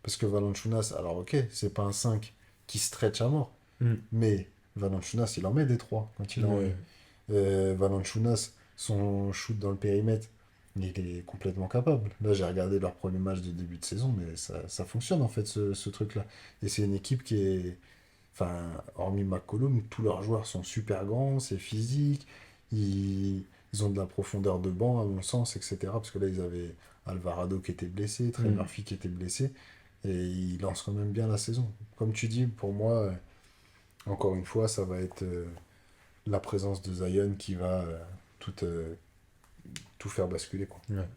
Parce que Valanciunas, alors ok, c'est pas un 5 qui stretch à mort, Mm. mais Valanciunas, il en met des 3 quand il a envie. Ouais. Valanciunas, son shoot dans le périmètre, il est complètement capable. Là, j'ai regardé leur premier match de début de saison, mais ça fonctionne en fait, ce truc-là. Et c'est une équipe qui est. Enfin, hormis McCollum, tous leurs joueurs sont super grands, c'est physique, ils ont de la profondeur de banc, à mon sens, etc. Parce que là, ils avaient Alvarado qui était blessé, Trey Mm. Murphy qui était blessé, et ils lancent quand même bien la saison. Comme tu dis, pour moi, encore une fois, ça va être la présence de Zion qui va tout faire basculer, quoi. Ouais.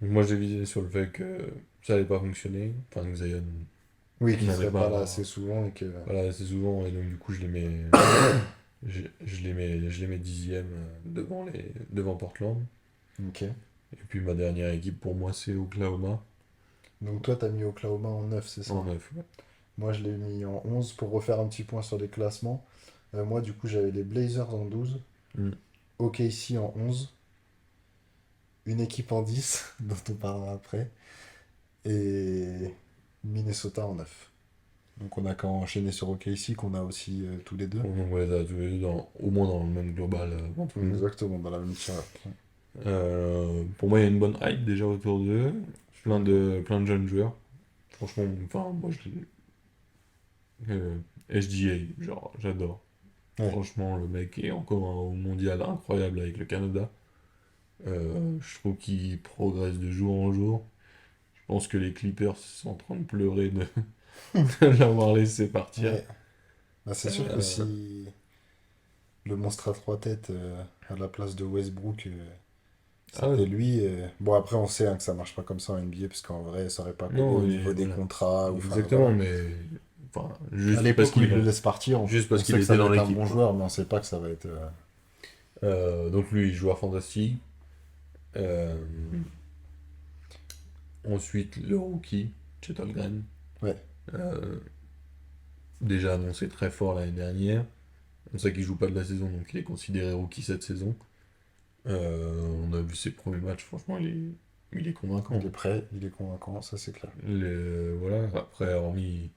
Donc moi, j'ai visé sur le fait que ça allait pas fonctionner. Enfin, que Zion Oui, qu'il n'allait serait pas pas là avoir. assez souvent et que... Voilà, assez souvent. Et donc, du coup, je les mets. Je les mets dixième devant Portland. Ok. Et puis ma dernière équipe pour moi, c'est Oklahoma. Donc toi, t'as mis Oklahoma en 9, c'est ça? En 9. Ouais. Moi, je l'ai mis en 11 pour refaire un petit point sur les classements. Moi, du coup, j'avais les Blazers en 12, Mm. OKC en 11, une équipe en 10, dont on parlera après, et Minnesota en 9. Donc on a qu'à enchaîner sur OKC qu'on a aussi tous les deux. Donc, ouais, ça, tous les deux au moins dans le même global pour tout le monde. Exactement, dans la même tirade. Pour moi, il y a une bonne hype déjà autour d'eux. Plein de jeunes joueurs. Franchement, enfin, moi, SGA, genre, j'adore. Ouais. Franchement, le mec est encore au mondial incroyable avec le Canada. Je trouve qu'il progresse de jour en jour. Je pense que les Clippers sont en train de pleurer de, de l'avoir laissé partir. Ouais. Bah, c'est sûr que Euh, si le monstre à trois têtes à la place de Westbrook, ah ouais, c'était lui. Bon, après, on sait hein, que ça marche pas comme ça en NBA, parce qu'en vrai, ça aurait pas collé non, au mais niveau des voilà. contrats. Ou, enfin, Exactement, voilà. mais enfin, À l'époque où il le laisse partir, juste on parce qu'il sait que ça était va dans être un l'équipe, bon quoi. joueur, mais on sait pas que ça va être. Donc lui, joueur fantastique. Euh, Ensuite, le rookie, Chet Holmgren. Ouais, Euh, Déjà annoncé très fort l'année dernière. On sait qu'il joue pas de la saison, donc il est considéré rookie cette saison. On a vu ses premiers matchs, franchement, il est convaincant. il est prêt, il est convaincant, ça c'est clair. Voilà, après, hormis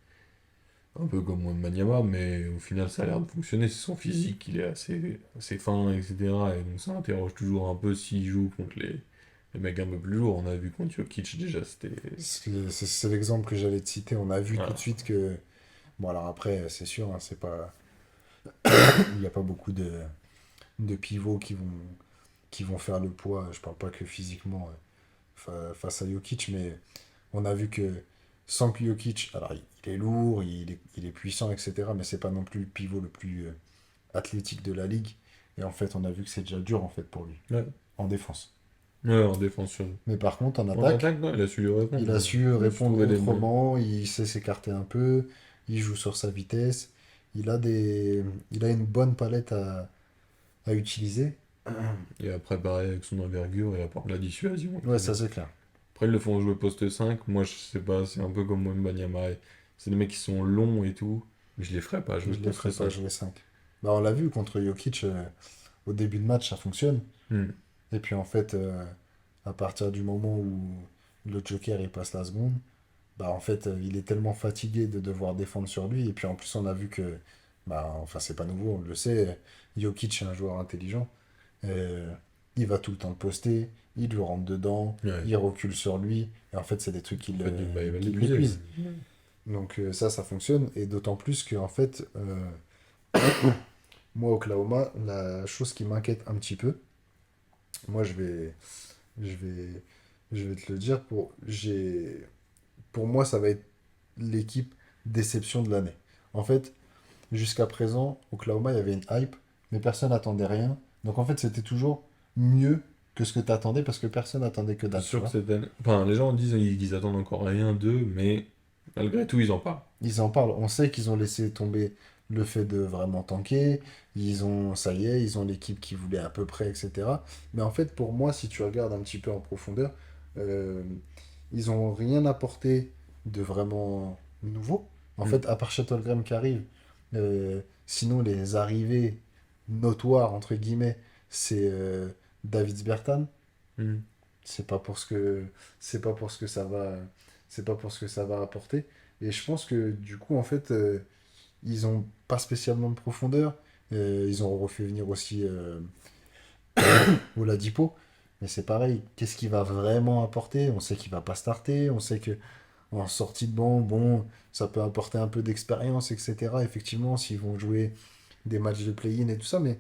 un peu comme Wembanyama, mais au final, ça a l'air de fonctionner. C'est son physique, il est assez fin, etc. Et donc, ça interroge toujours un peu s'il joue contre les mecs un peu plus lourds. On a vu contre Jokic déjà, c'était. C'est l'exemple que j'allais te citer. On a vu tout de Voilà. suite que. Bon, alors après, c'est sûr, hein, c'est pas. Il n'y a pas beaucoup de pivots qui vont faire le poids. Je parle pas que physiquement face à Jokic, mais on a vu que sans que Jokic, alors il est lourd, il est puissant, etc. Mais c'est pas non plus le pivot le plus athlétique de la ligue. Et en fait, on a vu que c'est déjà dur en fait pour lui, Ouais. en défense. Ouais, en défense sur... Mais par contre, en En attaque, attaque, non, il a su lui répondre. il a su Il a su répondre trouver des moyens. autrement, il sait s'écarter un peu, il joue sur sa vitesse, il a une bonne palette à utiliser. Et après, pareil, avec son envergure, il apporte la dissuasion. Ouais, ça c'est clair. Après, ils le font jouer poste 5. Moi, je sais pas, c'est un peu comme Wembanyama. C'est des mecs qui sont longs et tout. Mais je les ferais pas jouer Je les poste ferai pas 5. jouer 5. Bah, on l'a vu contre Jokic, au début de match, ça fonctionne. Hmm. Et puis en fait, à partir du moment où le Joker il passe la seconde, bah en fait, il est tellement fatigué de devoir défendre sur lui. Et puis en plus, on a vu que, bah enfin, c'est pas nouveau, on le sait, Jokic est un joueur intelligent. Euh, il va tout le temps le poster, il lui rentre dedans, Ouais. il recule sur lui. Et en fait, c'est des trucs En fait, bah, il va qui l'épuiser. l'épuisent. Donc ça fonctionne. Et d'autant plus que, en fait, moi, Oklahoma, la chose qui m'inquiète un petit peu, moi, je vais, je vais te le dire, pour moi, ça va être l'équipe déception de l'année. En fait, jusqu'à présent, Oklahoma, il y avait une hype, mais personne n'attendait rien. Donc en fait, c'était toujours mieux que ce que tu attendais parce que personne n'attendait que C'est dalle, tu sûr que vois. cette année... Enfin, les gens disent qu'ils attendent encore rien d'eux, mais malgré tout, ils en parlent. Ils en parlent. On sait qu'ils ont laissé tomber le fait de vraiment tanker. Ça y est, ils ont l'équipe qui voulait à peu près, etc. Mais en fait, pour moi, si tu regardes un petit peu en profondeur, euh, ils ont rien apporté de vraiment nouveau. En Hmm. fait, à part Graham qui arrive, sinon les arrivées notoires, entre guillemets, c'est David Bertan. Hmm. C'est pas pour ce que c'est pas pour ce que ça va c'est pas pour ce que ça va apporter. Et je pense que du coup en fait ils ont pas spécialement de profondeur. Ils ont refait venir aussi Oladipo, mais c'est pareil, qu'est-ce qu'il va vraiment apporter? On sait qu'il va pas starter, on sait que en sortie de banc, bon, ça peut apporter un peu d'expérience, etc. Effectivement, s'ils vont jouer des matchs de play-in et tout ça, mais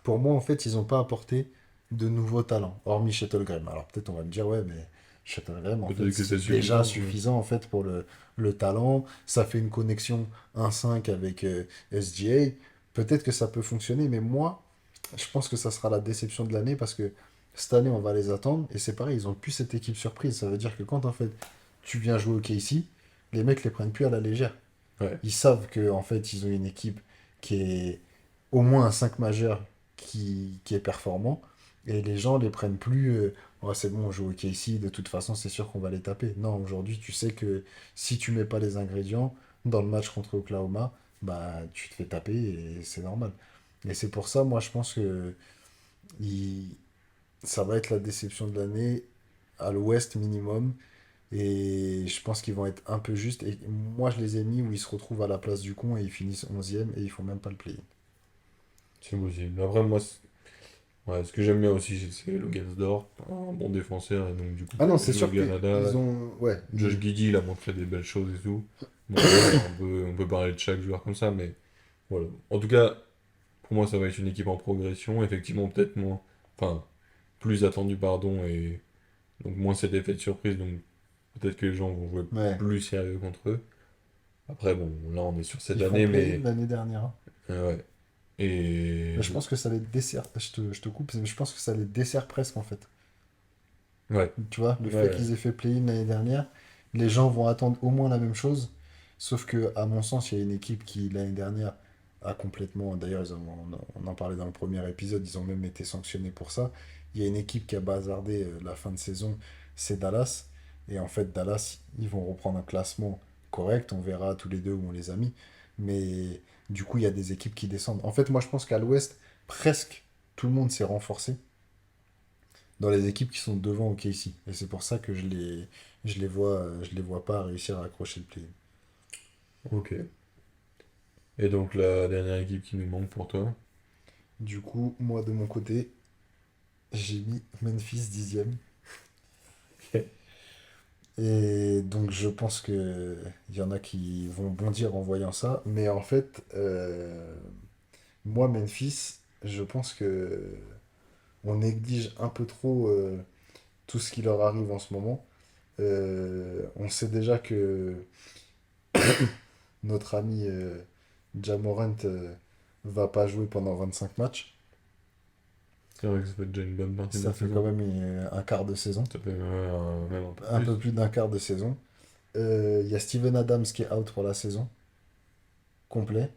pour moi, en fait, ils n'ont pas apporté de nouveaux talents, hormis Shuttlegram. Alors peut-être on va me dire, ouais, mais Shuttlegram, en fait, Peut-être que c'est c'est déjà suffisant. Ouais. suffisant en fait, pour le talent. Ça fait une connexion 1-5 avec SGA. Peut-être que ça peut fonctionner, mais moi, je pense que ça sera la déception de l'année parce que cette année, on va les attendre. Et c'est pareil, ils ont plus cette équipe surprise. Ça veut dire que quand en fait, tu viens jouer au KC, les mecs les prennent plus à la légère. Ouais. Ils savent que en fait, ils ont une équipe qui est au moins un 5 majeur qui est performant. Et les gens les prennent plus. Ouais, c'est bon, on joue au KC, de toute façon, c'est sûr qu'on va les taper. Non, aujourd'hui, tu sais que si tu mets pas les ingrédients dans le match contre Oklahoma, bah tu te fais taper et c'est normal. Et c'est pour ça, moi, je pense que il- ça va être la déception de l'année à l'ouest minimum. Et je pense qu'ils vont être un peu justes. Et moi, je les ai mis où ils se retrouvent à la place du con et ils finissent 11e et ils font même pas le play-in. C'est possible. Après, moi, ouais, ce que j'aime bien aussi, c'est Logansdorf, un bon défenseur, et donc du coup, Ah quand non, il c'est joue au sûr Canada, qu'ils ont. Ouais. Josh Giddey, il a montré des belles choses et tout. Bon, voilà, on peut parler de chaque joueur comme ça, mais voilà. En tout cas, pour moi, ça va être une équipe en progression, effectivement, peut-être moins, enfin, plus attendu, pardon, et donc moins cette effet de surprise, donc peut-être que les gens vont jouer Ouais. plus sérieux contre eux. Après, bon, là, on est sur cette Ils font année, play-in mais l'année dernière, hein. ouais. Et Mais je pense que ça les dessert. Je te coupe, mais je pense que ça les dessert presque en fait. ouais, Tu vois, le fait ouais, qu'ils aient fait play-in l'année dernière, les gens vont attendre au moins la même chose. Sauf que, à mon sens, il y a une équipe qui, l'année dernière, a complètement. D'ailleurs, on en parlait dans le premier épisode, ils ont même été sanctionnés pour ça. Il y a une équipe qui a bazardé la fin de saison, c'est Dallas. Et en fait, Dallas, ils vont reprendre un classement correct. On verra tous les deux où on les a mis. Mais du coup, il y a des équipes qui descendent. En fait, moi, je pense qu'à l'ouest, presque tout le monde s'est renforcé dans les équipes qui sont devant au KC. Et c'est pour ça que je les vois pas réussir à accrocher le play. ok. Et donc la dernière équipe qui nous manque pour toi? Du coup, moi de mon côté, j'ai mis Memphis 10e. Ok. Et donc je pense que il y en a qui vont bondir en voyant ça. Mais en fait, moi, Memphis, je pense que on néglige un peu trop tout ce qui leur arrive en ce moment. On sait déjà que notre ami Ja Morant va pas jouer pendant 25 matchs. C'est vrai que ça fait déjà une bonne partie de Ça la fait quand saison. même un quart de saison. Ça fait même un peu Un peu plus. plus d'un quart de saison. Il y a Steven Adams qui est out pour la saison, complet.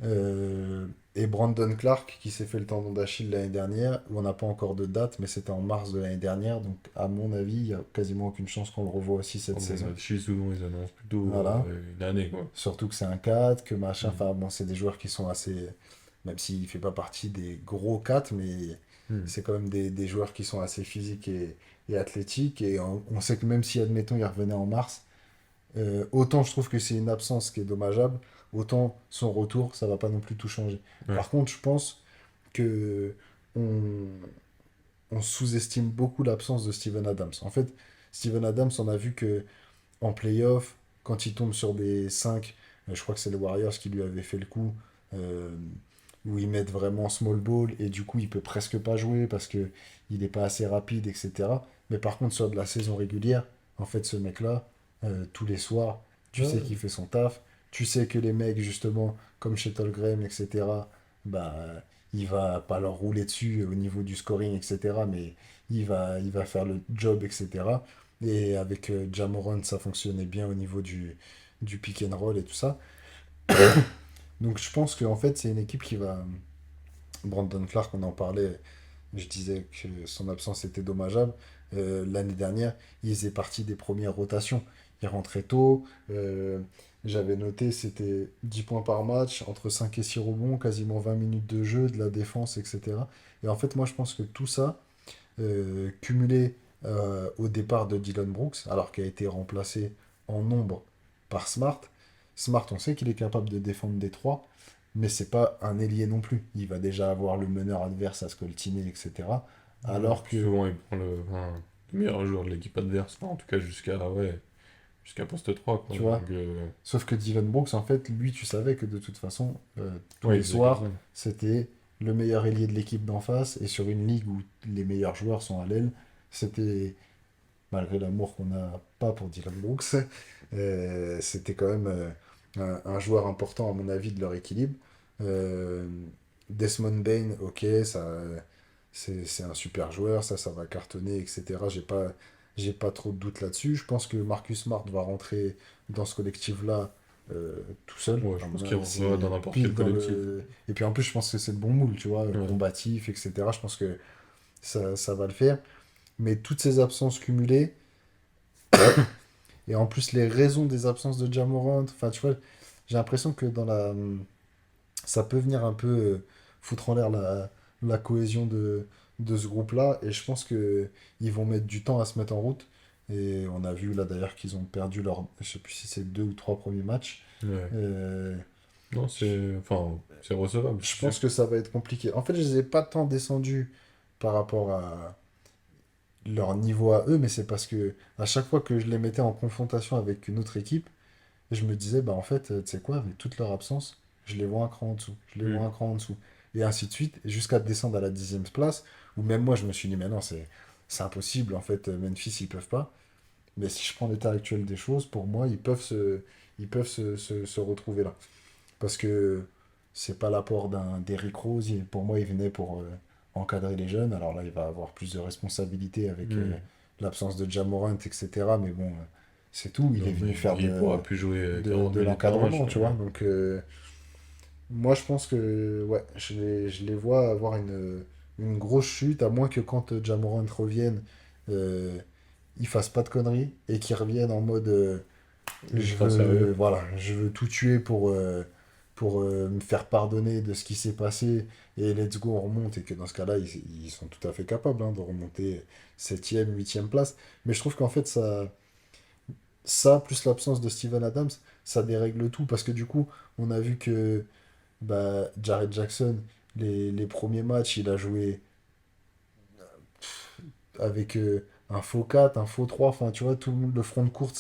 Euh, et Brandon Clark qui s'est fait le tendon d'Achille l'année dernière, où on n'a pas encore de date, mais c'était en mars de l'année dernière. Donc, à mon avis, il n'y a quasiment aucune chance qu'on le revoie aussi cette saison. Chez souvent, ils annoncent plutôt Voilà. une année, quoi. Surtout que c'est un 4 que machin. Mm. Enfin, bon, c'est des joueurs qui sont assez. Même s'il ne fait pas partie des gros 4 mais Mm. c'est quand même des joueurs qui sont assez physiques et athlétiques. Et on sait que même si, admettons, il revenait en mars, autant je trouve que c'est une absence qui est dommageable, autant son retour, ça va pas non plus tout changer. Ouais. Par contre, je pense que on, on sous-estime beaucoup l'absence de Steven Adams. En fait, Steven Adams, on a vu que en playoff, quand il tombe sur des 5, je crois que c'est les Warriors qui lui avaient fait le coup, euh, où ils mettent vraiment small ball et du coup il peut presque pas jouer parce que il n'est pas assez rapide, etc. Mais par contre, sur de la saison régulière, en fait, ce mec-là, tous les soirs, tu sais Ouais. qu'il fait son taf, tu sais que les mecs, justement, comme chez Tolgrem, etc., bah, il va pas leur rouler dessus au niveau du scoring, etc., mais il va faire le job, etc. Et avec Ja Morant, ça fonctionnait bien au niveau du pick and roll et tout ça. Donc je pense qu'en fait, c'est une équipe qui va. Brandon Clark, on en parlait, je disais que son absence était dommageable. L'année dernière, il faisait partie des premières rotations. Il rentrait tôt. J'avais noté, c'était 10 points par match, entre 5 et 6 rebonds, quasiment 20 minutes de jeu, de la défense, etc. Et en fait, moi, je pense que tout ça, cumulé au départ de Dylan Brooks, alors qu'il a été remplacé en nombre par Smart. Smart, on sait qu'il est capable de défendre des 3, mais c'est pas un ailier non plus. Il va déjà avoir le meneur adverse à scoltiner, etc. Ouais, Alors puis que, souvent, il prend le meilleur joueur de l'équipe adverse. Enfin, en tout cas, jusqu'à poste 3 quoi. tu vois, Donc, sauf que Dylan Brooks, en fait, lui, tu savais que de toute façon, tous ouais, les il faisait que soirs, ça. c'était le meilleur ailier de l'équipe d'en face, et sur une ligue où les meilleurs joueurs sont à l'aile, c'était malgré l'amour qu'on n'a pas pour Dylan Brooks, c'était quand même un joueur important, à mon avis, de leur équilibre. Euh, Desmond Bain, ok, c'est un super joueur, ça va cartonner, etc. J'ai pas trop de doutes là-dessus. Je pense que Marcus Smart va rentrer dans ce collectif-là tout seul. Ouais, À je mon pense qu'il avis, rentrera dans c'est n'importe pile quel dans collectif. le. Et puis en plus, je pense que c'est le bon moule, tu vois, Ouais. combatif, etc. Je pense que ça va le faire. Mais toutes ces absences cumulées, et en plus les raisons des absences de Ja Morant, enfin tu vois, j'ai l'impression que ça peut venir un peu foutre en l'air la cohésion de ce groupe-là, et je pense que ils vont mettre du temps à se mettre en route. Et on a vu là d'ailleurs qu'ils ont perdu leur, je sais plus si c'est 2 ou 3 premiers matchs. Ouais. Euh, Non, c'est recevable, je c'est sûr. pense que ça va être compliqué. En fait, je les ai pas tant descendus par rapport à leur niveau à eux, mais c'est parce que à chaque fois que je les mettais en confrontation avec une autre équipe, je me disais, bah en fait, tu sais quoi, avec toute leur absence, je les vois un cran en dessous, je les vois Hmm. un cran en dessous. Et ainsi de suite, jusqu'à descendre à la 10e place, où même moi, je me suis dit, mais non, c'est impossible, en fait, Memphis, ils peuvent pas. Mais si je prends l'état actuel des choses, pour moi, ils peuvent se retrouver là. Parce que c'est pas l'apport d'un d'Eric Rose, pour moi, il venait pour encadrer les jeunes. Alors là, il va avoir plus de responsabilités avec Hmm. l'absence de Ja Morant, etc. Mais bon, c'est tout. Il Non, est venu mais faire il pourra plus jouer de, 40 de minutes par match. l'encadrement, tu vois. Donc, moi, je pense que ouais, je les vois avoir une grosse chute, à moins que quand Ja Morant revienne, euh, il fasse pas de conneries et qu'il revienne en mode je Ultra veux, sérieux. voilà, je veux tout tuer pour me faire pardonner de ce qui s'est passé et let's go, on remonte. Et que dans ce cas-là, ils sont tout à fait capables de remonter 7e, 8e place. Mais je trouve qu'en fait, ça plus l'absence de Steven Adams, ça dérègle tout parce que du coup, on a vu que bah, Jared Jackson, les premiers matchs, il a joué avec un faux 4 un faux 3 enfin tu vois, tout le monde, le front de courte,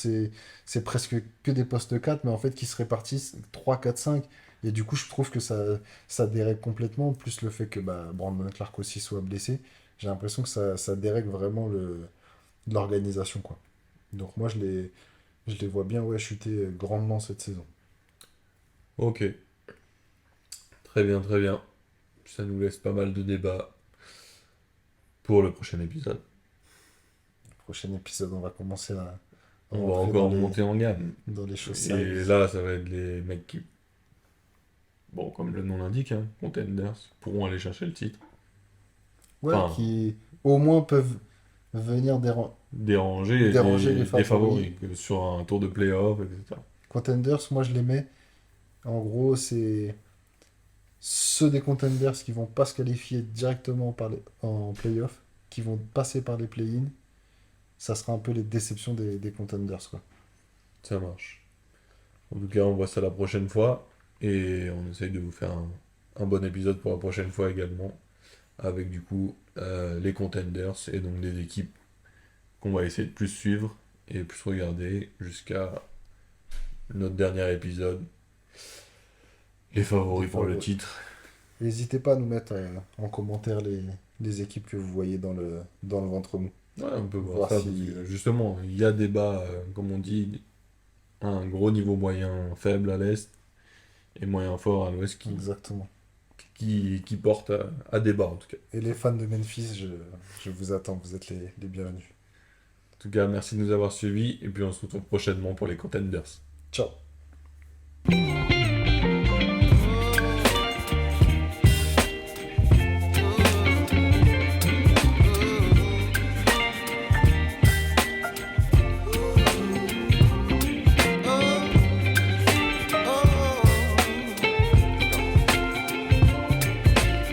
c'est presque que des postes 4 mais en fait qui se répartissent 3 4 5. Et du coup, je trouve que ça dérègle complètement, plus le fait que bah, Brandon Clark aussi soit blessé. J'ai l'impression que ça dérègle vraiment l'organisation, quoi. Donc moi, je les vois bien ouais, chuter grandement cette saison. Ok, très bien, très bien. Ça nous laisse pas mal de débats pour le prochain épisode. Prochain épisode, on va commencer à On va rentrer encore monter en gamme. dans les choses Et sérieuses. là, ça va être les mecs qui, bon, comme le nom l'indique, hein, contenders, pourront aller chercher le titre. Ouais, Enfin, qui au moins peuvent venir déranger, déranger les les favoris. favoris que sur un tour de playoff, etc. Contenders, moi je les mets. En gros, c'est ceux des contenders qui vont pas se qualifier directement en playoff, qui vont passer par les play-in. Ça sera un peu les déceptions des contenders, quoi. Ça marche. En tout cas, on voit ça la prochaine fois. Et on essaye de vous faire un bon épisode pour la prochaine fois également. Avec du coup les contenders et donc des équipes qu'on va essayer de plus suivre et plus regarder jusqu'à notre dernier épisode. Les favoris Les pour le favoris. titre. N'hésitez pas à nous mettre en commentaire les équipes que vous voyez dans le ventre mou. Ouais, on peut voir Voir ça. si- Parce que justement, il y a débat, comme on dit, un gros niveau moyen faible à l'Est et moyen fort à l'Ouest Exactement. qui porte à débat en tout cas. Et les fans de Memphis, je vous attends, vous êtes les bienvenus. En tout cas, merci de nous avoir suivis et puis on se retrouve prochainement pour les contenders. Ciao.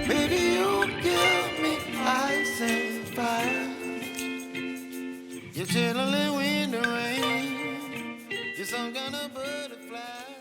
Baby, you give me ice and fire. You're chilling in the rain. You're some kind of butterfly.